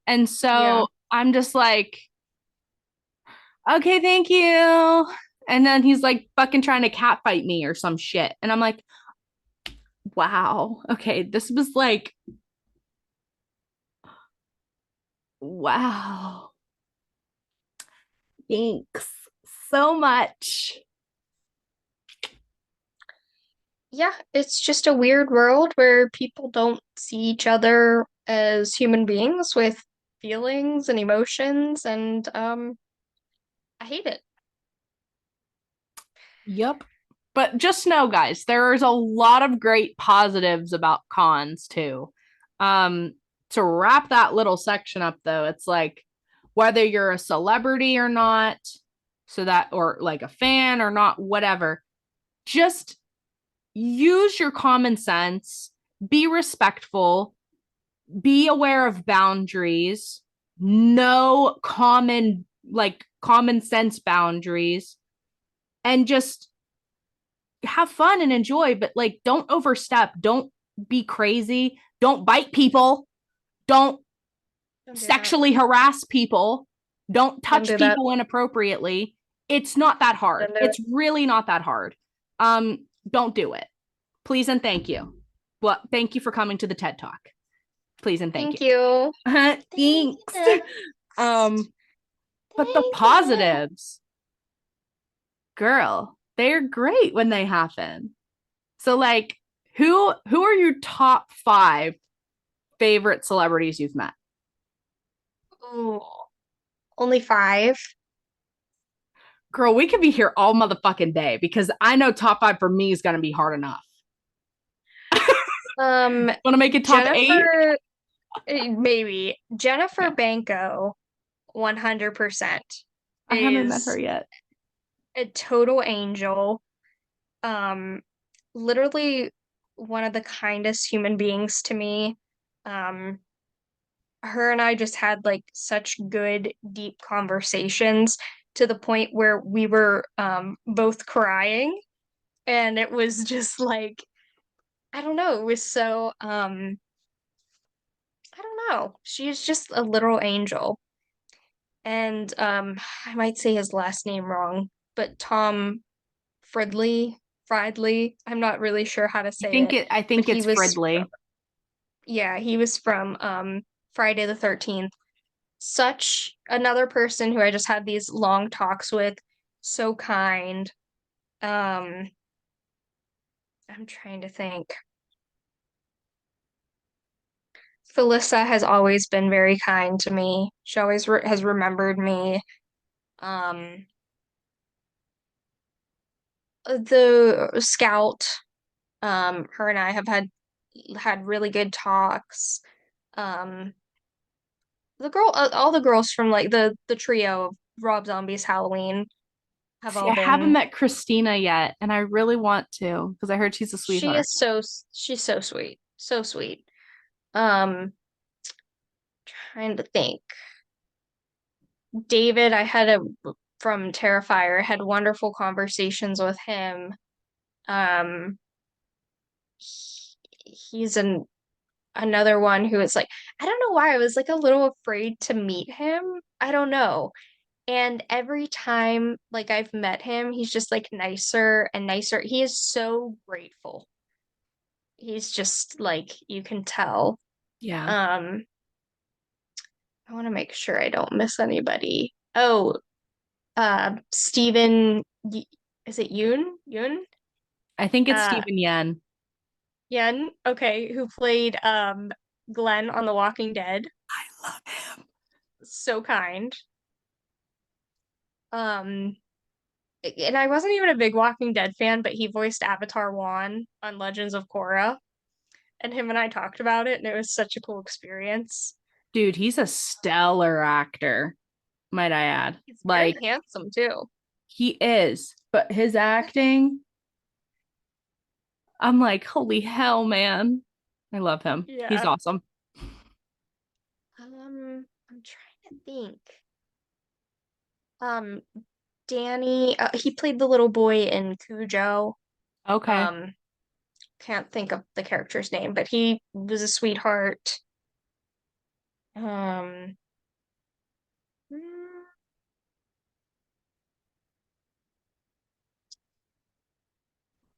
and yeah. so I'm just like, "Okay, thank you," and then he's like fucking trying to catfight me or some shit, and I'm like, "Wow, okay, this was like, wow, thanks so much." Yeah, it's just a weird world where people don't see each other as human beings with feelings and emotions, and I hate it. Yep. But just know, guys, there's a lot of great positives about cons too. Um, to wrap that little section up, though, it's like whether you're a celebrity or not, so that, or like a fan or not, whatever, just use your common sense, be respectful, be aware of boundaries, know common sense boundaries, and just have fun and enjoy, but like don't overstep, don't be crazy, don't bite people, don't Don't do that. sexually harass people, don't Don't touch do that. people inappropriately. It's not that hard. Don't do it. It's really not that hard. Don't do it. Please and thank you. Well, thank you for coming to the TED Talk. Please and thank you. Thank you. Thank you Thanks. next. Um, but the Thank you next. positives, girl, they're great when they happen. So like who are your top 5 favorite celebrities you've met? Ooh, only five. Girl, we could be here all motherfucking day because I know top 5 for me is going to be hard enough. Um, Want to make it top 8? Jennifer, maybe Jennifer Okay. Banco, 100% I haven't met her is yet. a total angel. Um, literally one of the kindest human beings to me. Um, her and I just had like such good, deep conversations to the point where we were both crying, and it was just like, I don't know, it was so know. She's just a little angel. And I might say his last name wrong, but Tom Fridley. I'm not really sure how to say it, I but think he it's was from, Fridley. yeah, he was from Friday the 13th. Such another person who I just had these long talks with, so kind. Um, I'm trying to think. Felissa has always been very kind to me. She always re has remembered me. Um, the scout, her and I have had really good talks. Um, all the girls from like the trio of Rob Zombie's Halloween have See, all I haven't been. met Christina yet, and I really want to because I heard she's a She sweetheart. is she's so sweet, so sweet. Um, trying to think. David, I had a from Terrifier, had wonderful conversations with him. Um, he's another one who is like, I don't know why I was like a little afraid to meet him. I don't know. And every time like I've met him, he's just like nicer and nicer. He is so grateful. He's just like you can tell. Yeah. Um, I want to make sure I don't miss anybody. Oh, Stephen, is it Yoon? Yoon? I think it's Uh, Stephen Yen. Yen, okay, who played Glenn on The Walking Dead. I love him. So kind. Um, and I wasn't even a big Walking Dead fan, but he voiced Avatar Juan on Legends of Korra, and him and I talked about it, and it was such a cool experience. Dude, he's a stellar actor, might I add. He's very Like, handsome too. he is, but his acting, I'm like, holy hell, man. I love him. He's Yeah. awesome. I'm trying to think. Um, Danny, he played the little boy in Cujo. Okay. Um, can't think of the character's name, but he was a sweetheart. Um, mm,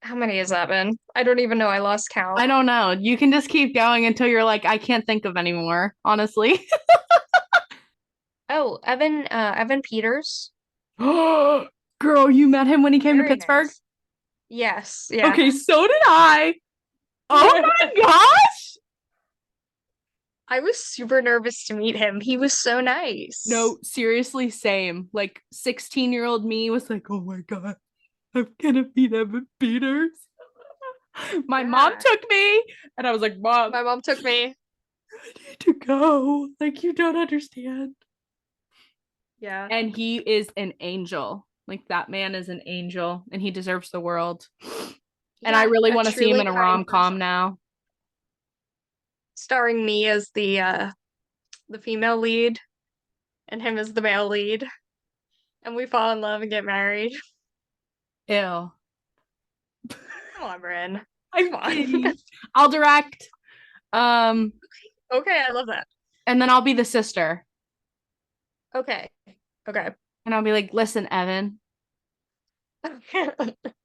how many has that been? I don't even know. I lost count. I don't know. You can just keep going until you're like, I can't think of any more, honestly. Oh, Evan Peters. Girl, you met him when he came to Very Pittsburgh? nice. Yes, yeah. Okay, so did I. Oh my gosh. I was super nervous to meet him. He was so nice. No, seriously, same. Like 16-year-old me was like, oh my God, I'm gonna meet Evan Peters. My mom Yeah. took me, and I was like, Mom, My mom took me. I need to go. Like, you don't understand. Yeah. And he is an angel. Like, that man is an angel, and he deserves the world. And I Yeah, really a want to see him truly in a kind rom-com person. now. Starring me as the female lead and him as the male lead. And we fall in love and get married. Ew. Come on, Bryn. I'm Come on. kidding. I'll direct. Um, Okay, I love that. and then I'll be the sister. Okay. Okay. And I'll be like, listen, Evan,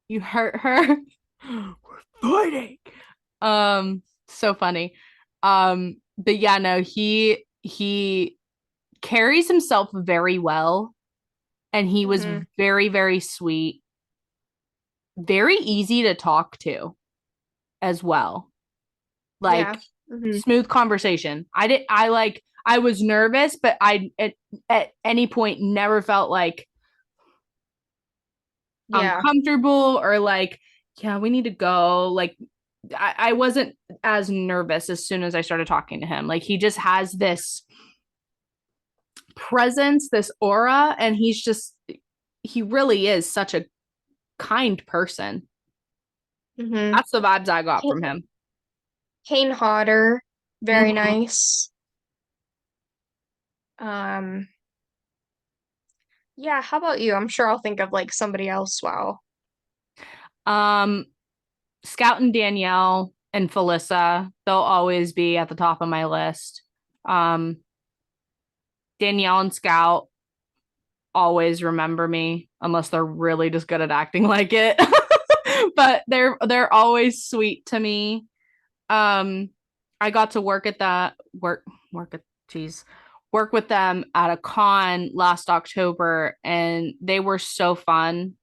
you hurt her. We're fighting. So funny. But yeah, no, he carries himself very well, and he was hmm very, very sweet, very easy to talk to as well. Yeah. Like, hmm smooth conversation. I was nervous, but at any point never felt like Yeah. uncomfortable or like, yeah, we need to go. Like, I wasn't as nervous as soon as I started talking to him. Like, he just has this presence, this aura, and he really is such a kind person. hmm That's the vibes I got from him. Kane Hodder, very Mhm. nice. Um, yeah, how about you? I'm sure I'll think of like somebody else. Wow. Um, Scout and Danielle and Felissa, they'll always be at the top of my list. Danielle and Scout always remember me unless they're really just good at acting like it. But they're always sweet to me. Um, I got to work at geez, work with them at a con last October, and they were so fun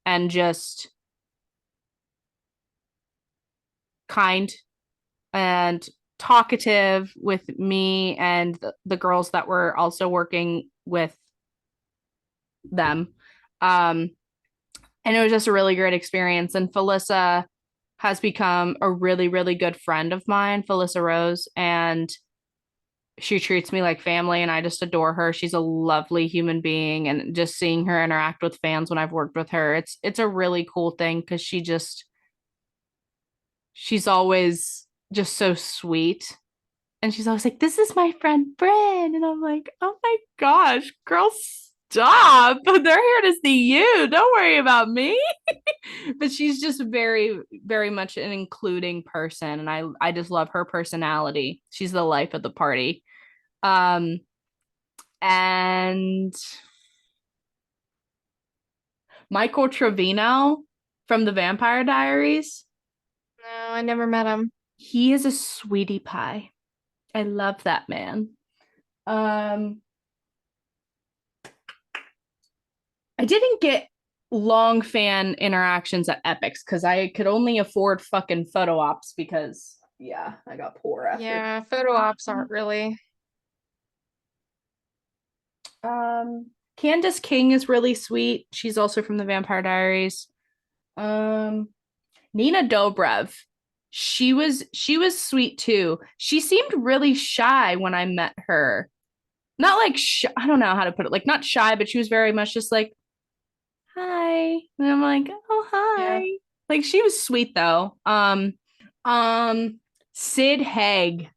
and just kind and talkative with me and the girls that were also working with them. Um, and it was just a really great experience. And Felissa has become a really, really good friend of mine, Felissa Rose, and she treats me like family and I just adore her. She's a lovely human being and just seeing her interact with fans when I've worked with her, it's a really cool thing because she's always just so sweet. And she's always like, "This is my friend Bryn." And I'm like, "Oh my gosh, girl, stop. They're here to see you. Don't worry about me." But she's just very, very much an including person. And I just love her personality. She's the life of the party. Um, and Michael Trevino from the Vampire Diaries, No, I never met him. he is a sweetie pie. I love that man. Um, I didn't get long fan interactions at Epics because I could only afford fucking photo ops because yeah, I got poor after. Yeah, photo ops aren't really. Candace King is really sweet. She's also from the Vampire Diaries. Um, Nina Dobrev. She was sweet too. She seemed really shy when I met her. Not like I don't know how to put it. Like not shy, but she was very much just like hi. And I'm like, oh Yeah. hi. Like she was sweet though. Um Sid Haig.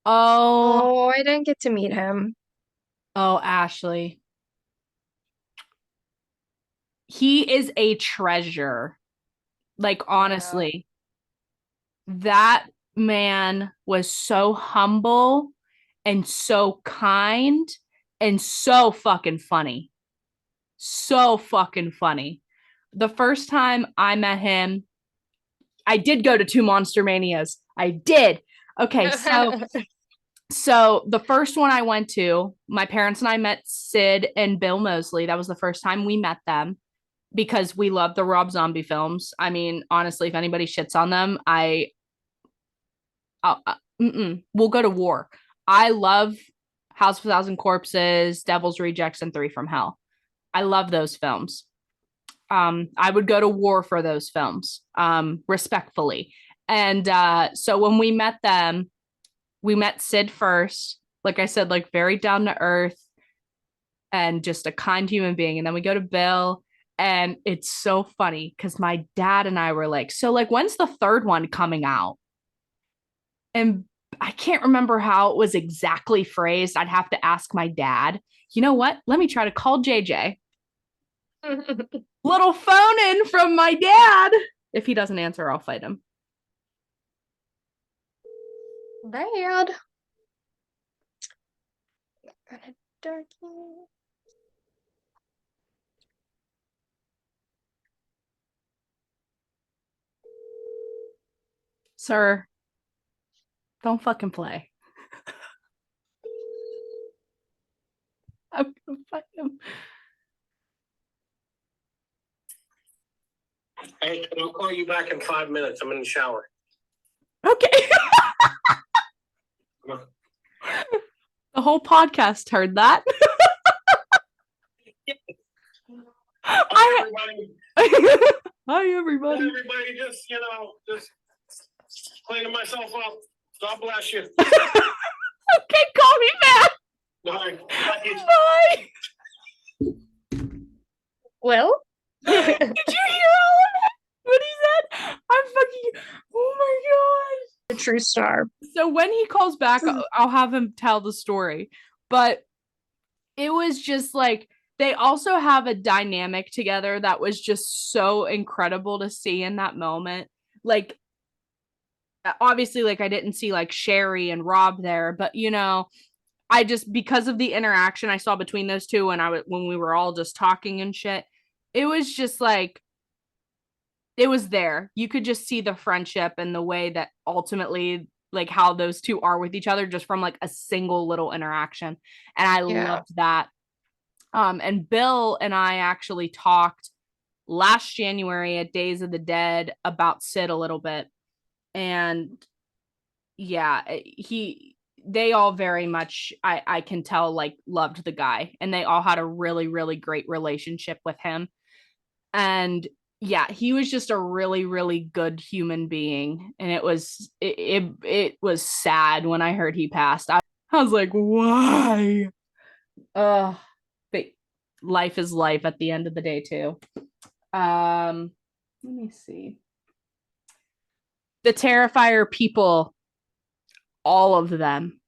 Oh, Oh, I didn't get to meet him. oh, Ashley. He is a treasure. Like Yeah. honestly, that man was so humble and so kind and so fucking funny. So fucking funny. The first time I met him, I did go to two Monster Manias. I did. Okay, so the first one I went to, my parents and I met Sid and Bill Mosley. That was the first time we met them because we love the Rob Zombie films. I mean, honestly, if anybody shits on them, we'll go to war. I love House of a Thousand Corpses, Devil's Rejects, and Three from Hell. I love those films. I would go to war for those films, respectfully. And so when we met them, we met Sid first. Like I said, like very down to earth and just a kind human being. And then we go to Bill, and it's so funny because my dad and I were like, so like when's the third one coming out? And I can't remember how it was exactly phrased. I'd have to ask my dad. You know what? Let me try to call JJ. Little phone in from my dad. If he doesn't answer, I'll fight him. Bad. Got a darkie. Sir, don't fucking play. I'm gonna fight him. Hey, I'll call you back in 5 minutes. I'm in the shower. Okay. The whole podcast heard that. Hi, everybody. Hi, everybody. Hi, everybody. Just cleaning myself up. God bless you. Okay, call me back. Bye. Bye. Well, Did you hear all of that? What he said? I'm fucking. Oh my a true star. gosh. So when he calls back, I'll have him tell the story. But it was just like they also have a dynamic together that was just so incredible to see in that moment. Like obviously like I didn't see like Sherry and Rob there, but I just, because of the interaction I saw between those two when we were all just talking and shit, it was just like it was there. You could just see the friendship and the way that ultimately like how those two are with each other just from like a single little interaction. And I Yeah. loved that. And Bill and I actually talked last January at Days of the Dead about Sid a little bit. And yeah, they all very much I can tell like loved the guy, and they all had a really, really great relationship with him. And yeah, he was just a really, really good human being. And it was sad when I heard he passed. I was like, why? But life is life at the end of the day too. Let me see. The Terrifier people, all of them.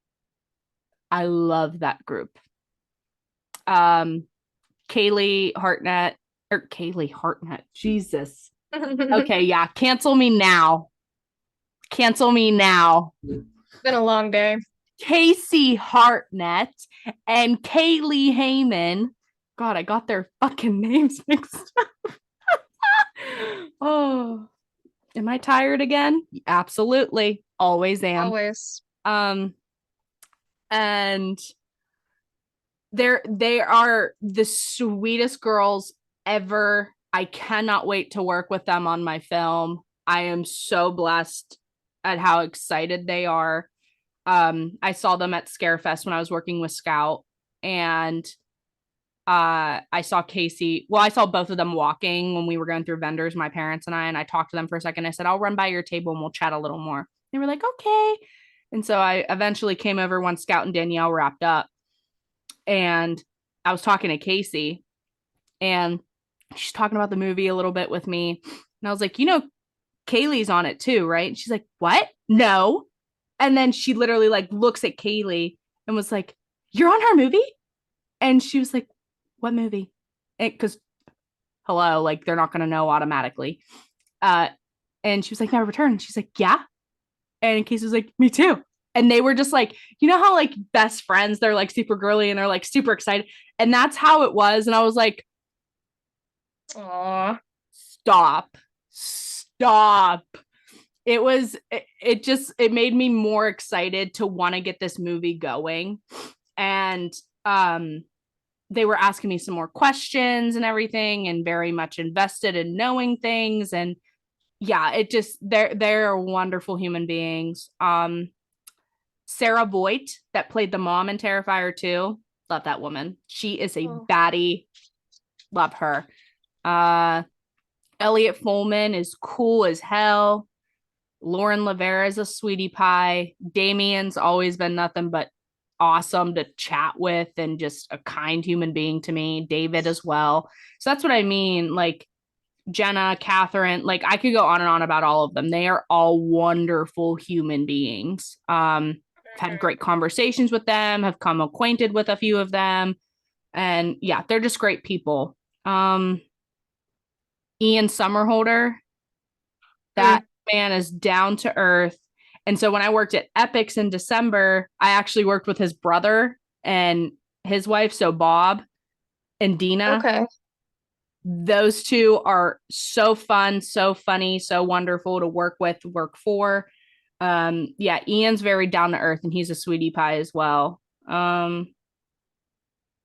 I love that group. Um, Kaylee Hartnett. Jesus. Okay, yeah. Cancel me now. Cancel me now. Been a long day. Casey Hartnett and Kaylee Heyman. God, I got their fucking names mixed up. Oh, am I tired again? Absolutely. Always am. Always. And they are the sweetest girls ever. I cannot wait to work with them on my film. I am so blessed at how excited they are. I saw them at Scarefest when I was working with Scout, and I saw Casey. Well, I saw both of them walking when we were going through vendors, my parents and I talked to them for a second. I said, I'll run by your table and we'll chat a little more. They were like, okay. And so I eventually came over once Scout and Danielle wrapped up, and I was talking to Casey, and she's talking about the movie a little bit with me. And I was like, Kaylee's on it too, right? And she's like, what? No. And then she literally like looks at Kaylee and was like, you're on her movie? And she was like, what movie? Because hello, like they're not going to know automatically. And she was like, Never Return. And she's like, yeah. And Casey was like, me too. And they were just like, how like best friends, they're like super girly and they're like super excited. And that's how it was. And I was like, Aw. stop. It made me more excited to want to get this movie going. And they were asking me some more questions and everything, and very much invested in knowing things. And yeah, they're wonderful human beings. Sarah Voight, that played the mom in Terrifier 2, love that woman. She is a baddie. Love her. Elliot Fullman is cool as hell. Lauren Lavera is a sweetie pie. Damien's always been nothing but awesome to chat with and just a kind human being to me. David as well. So that's what I mean. Like Jenna, Catherine, like I could go on and on about all of them. They are all wonderful human beings. I've had great conversations with them, have come acquainted with a few of them. And yeah, they're just great people. Ian Somerhalder, that man is down to earth. And so when I worked at Epics in December, I actually worked with his brother and his wife, so Bob and Dina. Okay. Those two are so fun, so funny, so wonderful to work with, work for. Yeah, Ian's very down to earth and he's a sweetie pie as well.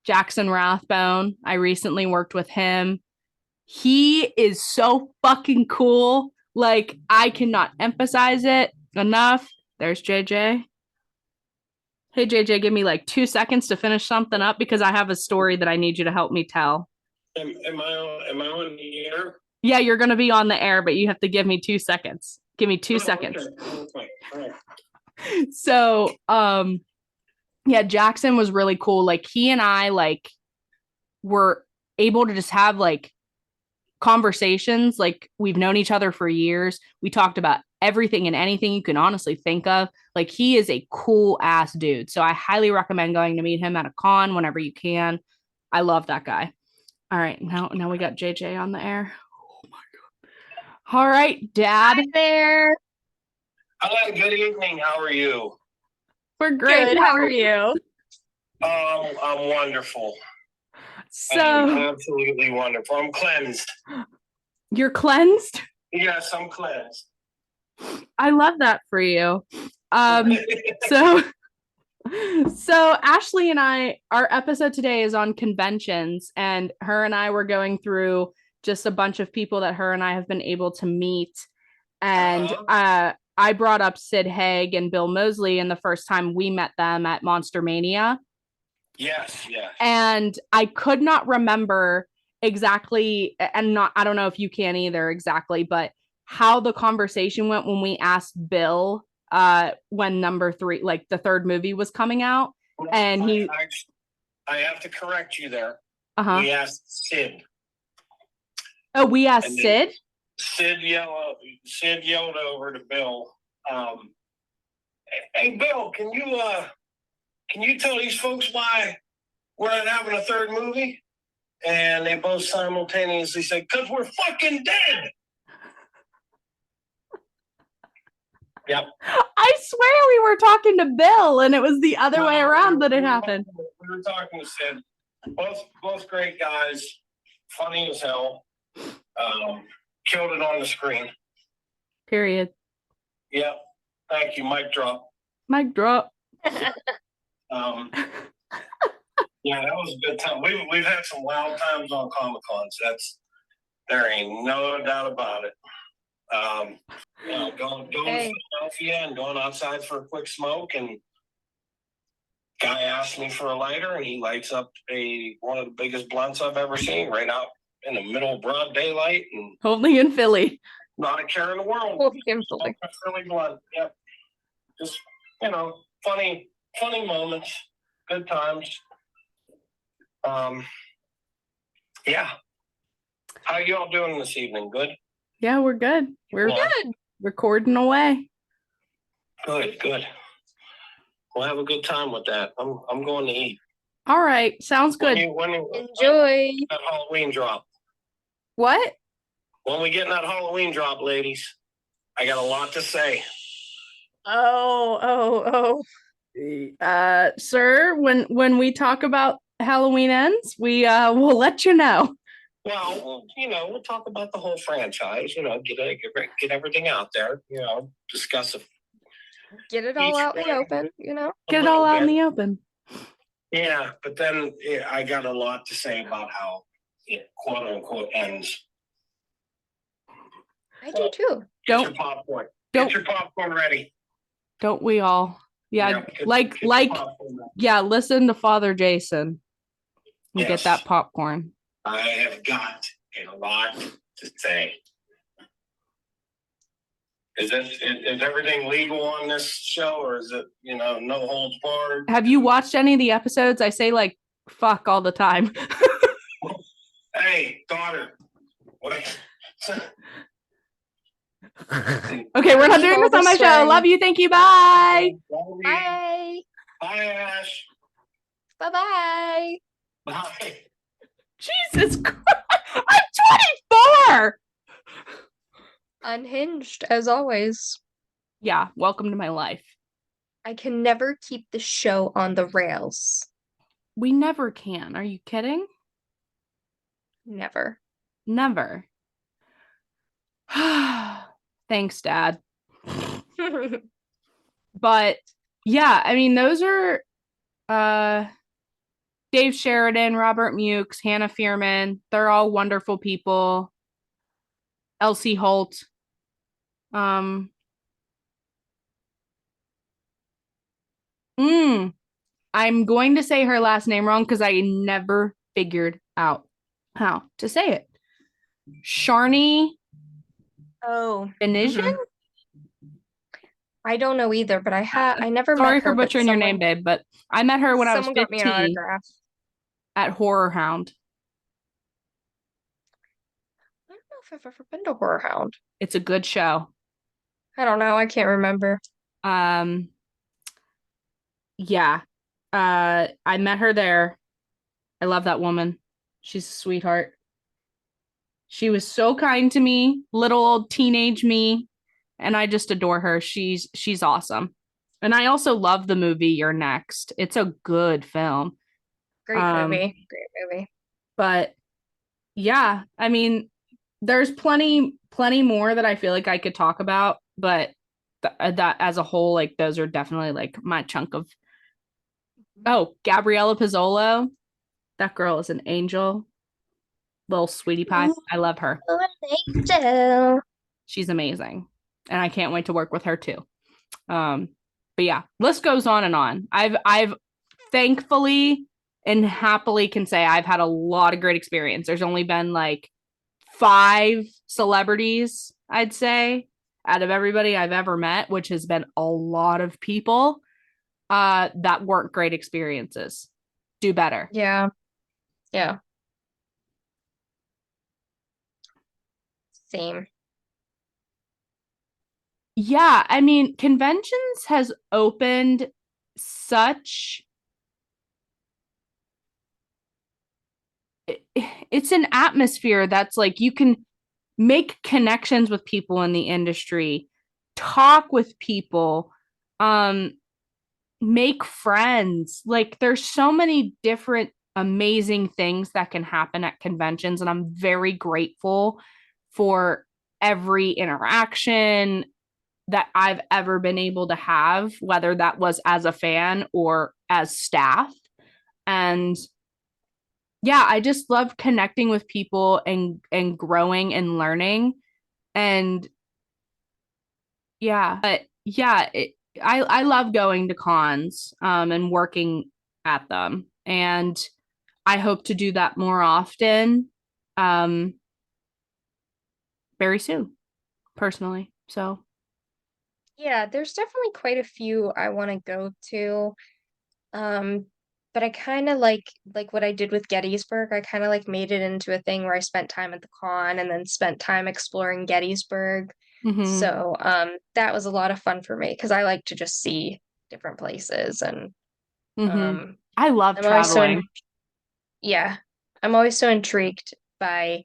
Jackson Rathbone, I recently worked with him. He is so fucking cool. Like, I cannot emphasize it enough. There's JJ. Hey, JJ, give me like 2 seconds to finish something up because I have a story that I need you to help me tell. Am I on the air? Yeah, you're going to be on the air, but you have to give me 2 seconds. Give me 2 seconds. Okay. All right. So, yeah, Jackson was really cool. Like, he and I, like, were able to just have, like, conversations. Like, we've known each other for years. We talked about everything and anything you can honestly think of. Like, he is a cool ass dude. So I highly recommend going to meet him at a con whenever you can. I love that guy. All right, now we got JJ on the air. Oh my god. All right, Dad. Hi there. Hello, good evening. How are you? We're great. Good. How are you? I'm wonderful. I'm So absolutely wonderful. I'm cleansed. you're cleansed? Yes, I'm cleansed. I love that for you. So so Ashley and I, our episode today is on conventions, and her and I were going through just a bunch of people that her and I have been able to meet. And I brought up Sid Haig and Bill Moseley, and the first time we met them at Monster Mania. Yes. And I could not remember exactly, and not, I don't know if you can either exactly, but how the conversation went when we asked Bill when number 3, like the third movie was coming out. And I have to correct you there. Uh-huh. We asked Sid. Oh, we asked Sid? Sid yelled over to Bill. Hey Bill, can you tell these folks why we're not having a third movie? And they both simultaneously said, "'Cause we're fucking dead." Yep. I swear we were talking to Bill, and it was the other way around that it happened. We were talking to Sid. Both great guys, funny as hell. Killed it on the screen. Period. Yep. Thank you. Mic drop. Mic drop. Yeah, that was a good time. We've had some wild times on Comic Cons. There ain't no doubt about it. Going to Philadelphia and going outside for a quick smoke, and guy asked me for a lighter, and he lights up one of the biggest blunts I've ever seen, right out in the middle of broad daylight, and only in Philly. Not a care in the world. Only in Philly. Philly blunt. Yep. Just funny moments, good times. Yeah. How you all doing this evening? Good? Yeah, we're good. We're good. Recording away. Good. We'll have a good time with that. I'm going to eat. All right. Sounds good. Enjoy. That Halloween drop. What? When we get in that Halloween drop, ladies, I got a lot to say. Oh. Sir, when we talk about Halloween Ends, we will let you know. Well, we'll talk about the whole franchise. Get everything out there. Discuss it. Get it all out in the open. Get it all out in the open. Yeah, but then I got a lot to say about how it quote unquote ends. I do too. Get your popcorn. Get your popcorn ready. Don't we all? Yeah, listen to Father Jason and get that popcorn. I have got a lot to say. Is everything legal on this show, or is it, no holds barred? Have you watched any of the episodes? I say fuck all the time. Hey, daughter. What? Okay, we're not doing this on my show. Love you. Thank you. Bye. Bye. Bye, Ash. Bye. Bye. Jesus Christ. I'm 24. Unhinged, as always. Yeah, welcome to my life. I can never keep the show on the rails. We never can. Are you kidding? Never. Thanks, Dad. But yeah, I mean, those are Dave Sheridan, Robert Mukes, Hannah Fierman. They're all wonderful people. Elsie Holt. I'm going to say her last name wrong because I never figured out how to say it. Sharni. Oh. Benisian? I don't know either, but I never met her. Sorry for butchering your name, babe, but I met her when I was 15 got me an autograph. at Horror Hound. I don't know if I've ever been to Horror Hound. It's a good show. I don't know. I can't remember. Yeah. I met her there. I love that woman. She's a sweetheart. She was so kind to me, little old teenage me. and I just adore her. She's awesome. And I also love the movie You're Next. It's a good film. Great Um, movie. Great movie. but yeah, I mean, there's plenty more that I feel like I could talk about, but that as a whole, like those are definitely like my chunk of. Oh, Gabriella Pizzolo, that girl is an angel, little sweetie pie. Ooh, I love her. an angel. She's amazing, and I can't wait to work with her too. Um, but yeah, list goes on and on. I've thankfully and happily can say I've had a lot of great experience. There's only been like 5 celebrities, I'd say, out of everybody I've ever met, which has been a lot of people, that weren't great experiences. Do better. Yeah. Yeah. Same. Yeah, I mean, conventions has opened such it's an atmosphere that's like you can make connections with people in the industry, talk with people, um make friends. Like there's so many different amazing things that can happen at conventions, and I'm very grateful for every interaction that I've ever been able to have, whether that was as a fan or as staff. And yeah, I just love connecting with people and growing and learning. And yeah, but yeah, I love going to cons and working at them. And I hope to do that more often um very soon, personally. So, Yeah, there's definitely quite a few I want to go to. Um, but I kind of like what I did with Gettysburg. I kind of like made it into a thing where I spent time at the con and then spent time exploring Gettysburg. mhm, So, that was a lot of fun for me because I like to just see different places and mhm. um I love I'm always so traveling. yeah, I'm always so intrigued by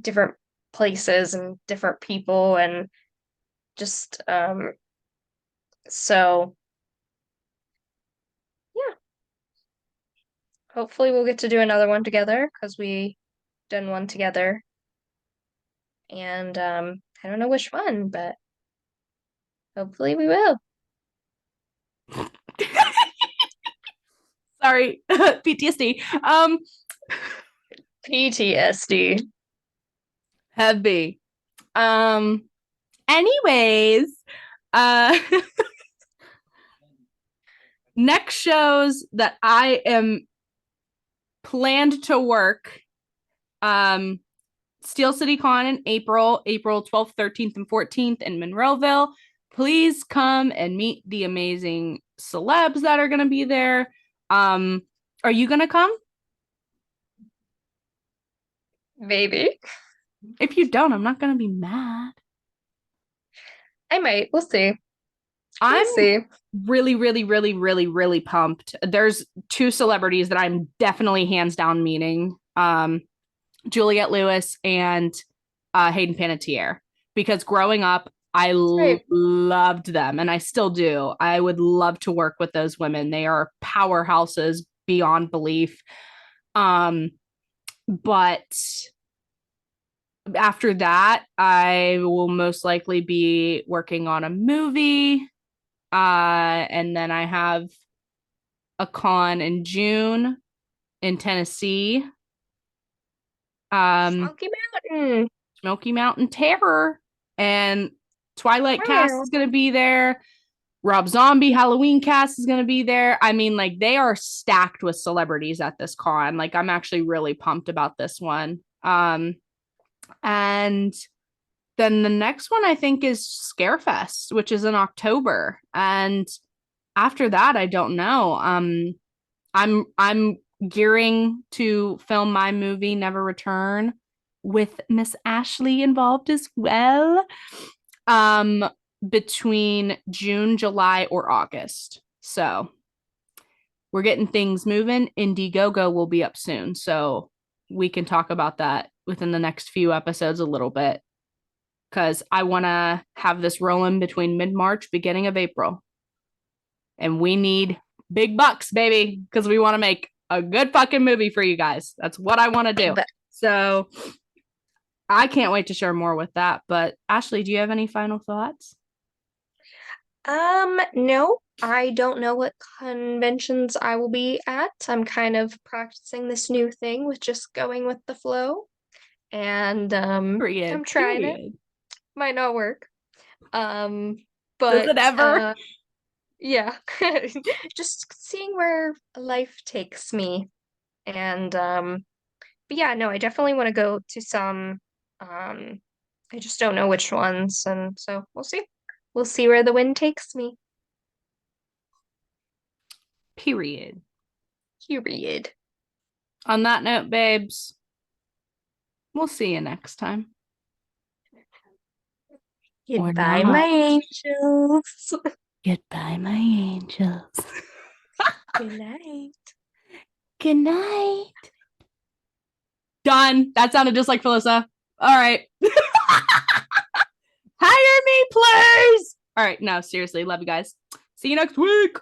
different places and different people and just so yeah, hopefully we'll get to do another one together because we done one together and I don't know which one, but hopefully we will. Sorry, PTSD. PTSD. Heavy. Um anyways, uh next shows that I am planned to work, um Steel City Con in April 12th, 13th, and 14th in Monroeville. Please come and meet the amazing celebs that are going to be there. Um, are you going to come? Maybe. If you don't, I'm not going to be mad. I might. We'll see. We'll I'm see. really, really, really, really, really pumped. There's 2 celebrities that I'm definitely hands down meeting. Juliette Lewis and Hayden Panettiere, because growing up, I Right. loved them and I still do. I would love to work with those women. They are powerhouses beyond belief. Um, but after that, I will most likely be working on a movie. And then I have a con in June in Tennessee. Um, Smoky Mountain. Smoky Mountain Terror, and Twilight Cast Wow. is going to be there. Rob Zombie Halloween Cast is going to be there. I mean, like, they are stacked with celebrities at this con. Like, I'm actually really pumped about this one. And then the next one I think is Scarefest, which is in October. And after that, I don't know. I'm gearing to film my movie Never Return with Miss Ashley involved as well. Um, between June, July, or August. So we're getting things moving. Indiegogo will be up soon, so we can talk about that within the next few episodes a little bit. because I want to have this rolling between mid-March, beginning of April. And we need big bucks, baby, because we want to make a good fucking movie for you guys. That's what I want to do. So I can't wait to share more with that. But Ashley, do you have any final thoughts? No, I don't know what conventions I will be at. I'm kind of practicing this new thing with just going with the flow. And I'm trying it. Might not work. But does it ever? Yeah. Just seeing where life takes me. And but yeah, no, I definitely want to go to some. I just don't know which ones, and so we'll see. We'll see where the wind takes me. Period. Period. On that note, babes, we'll see you next time. Goodbye, my angels. Goodbye, my angels. Good night. Good night. Done. That sounded just like Felissa. All right. Hire me, please. All right. No, seriously. Love you guys. See you next week.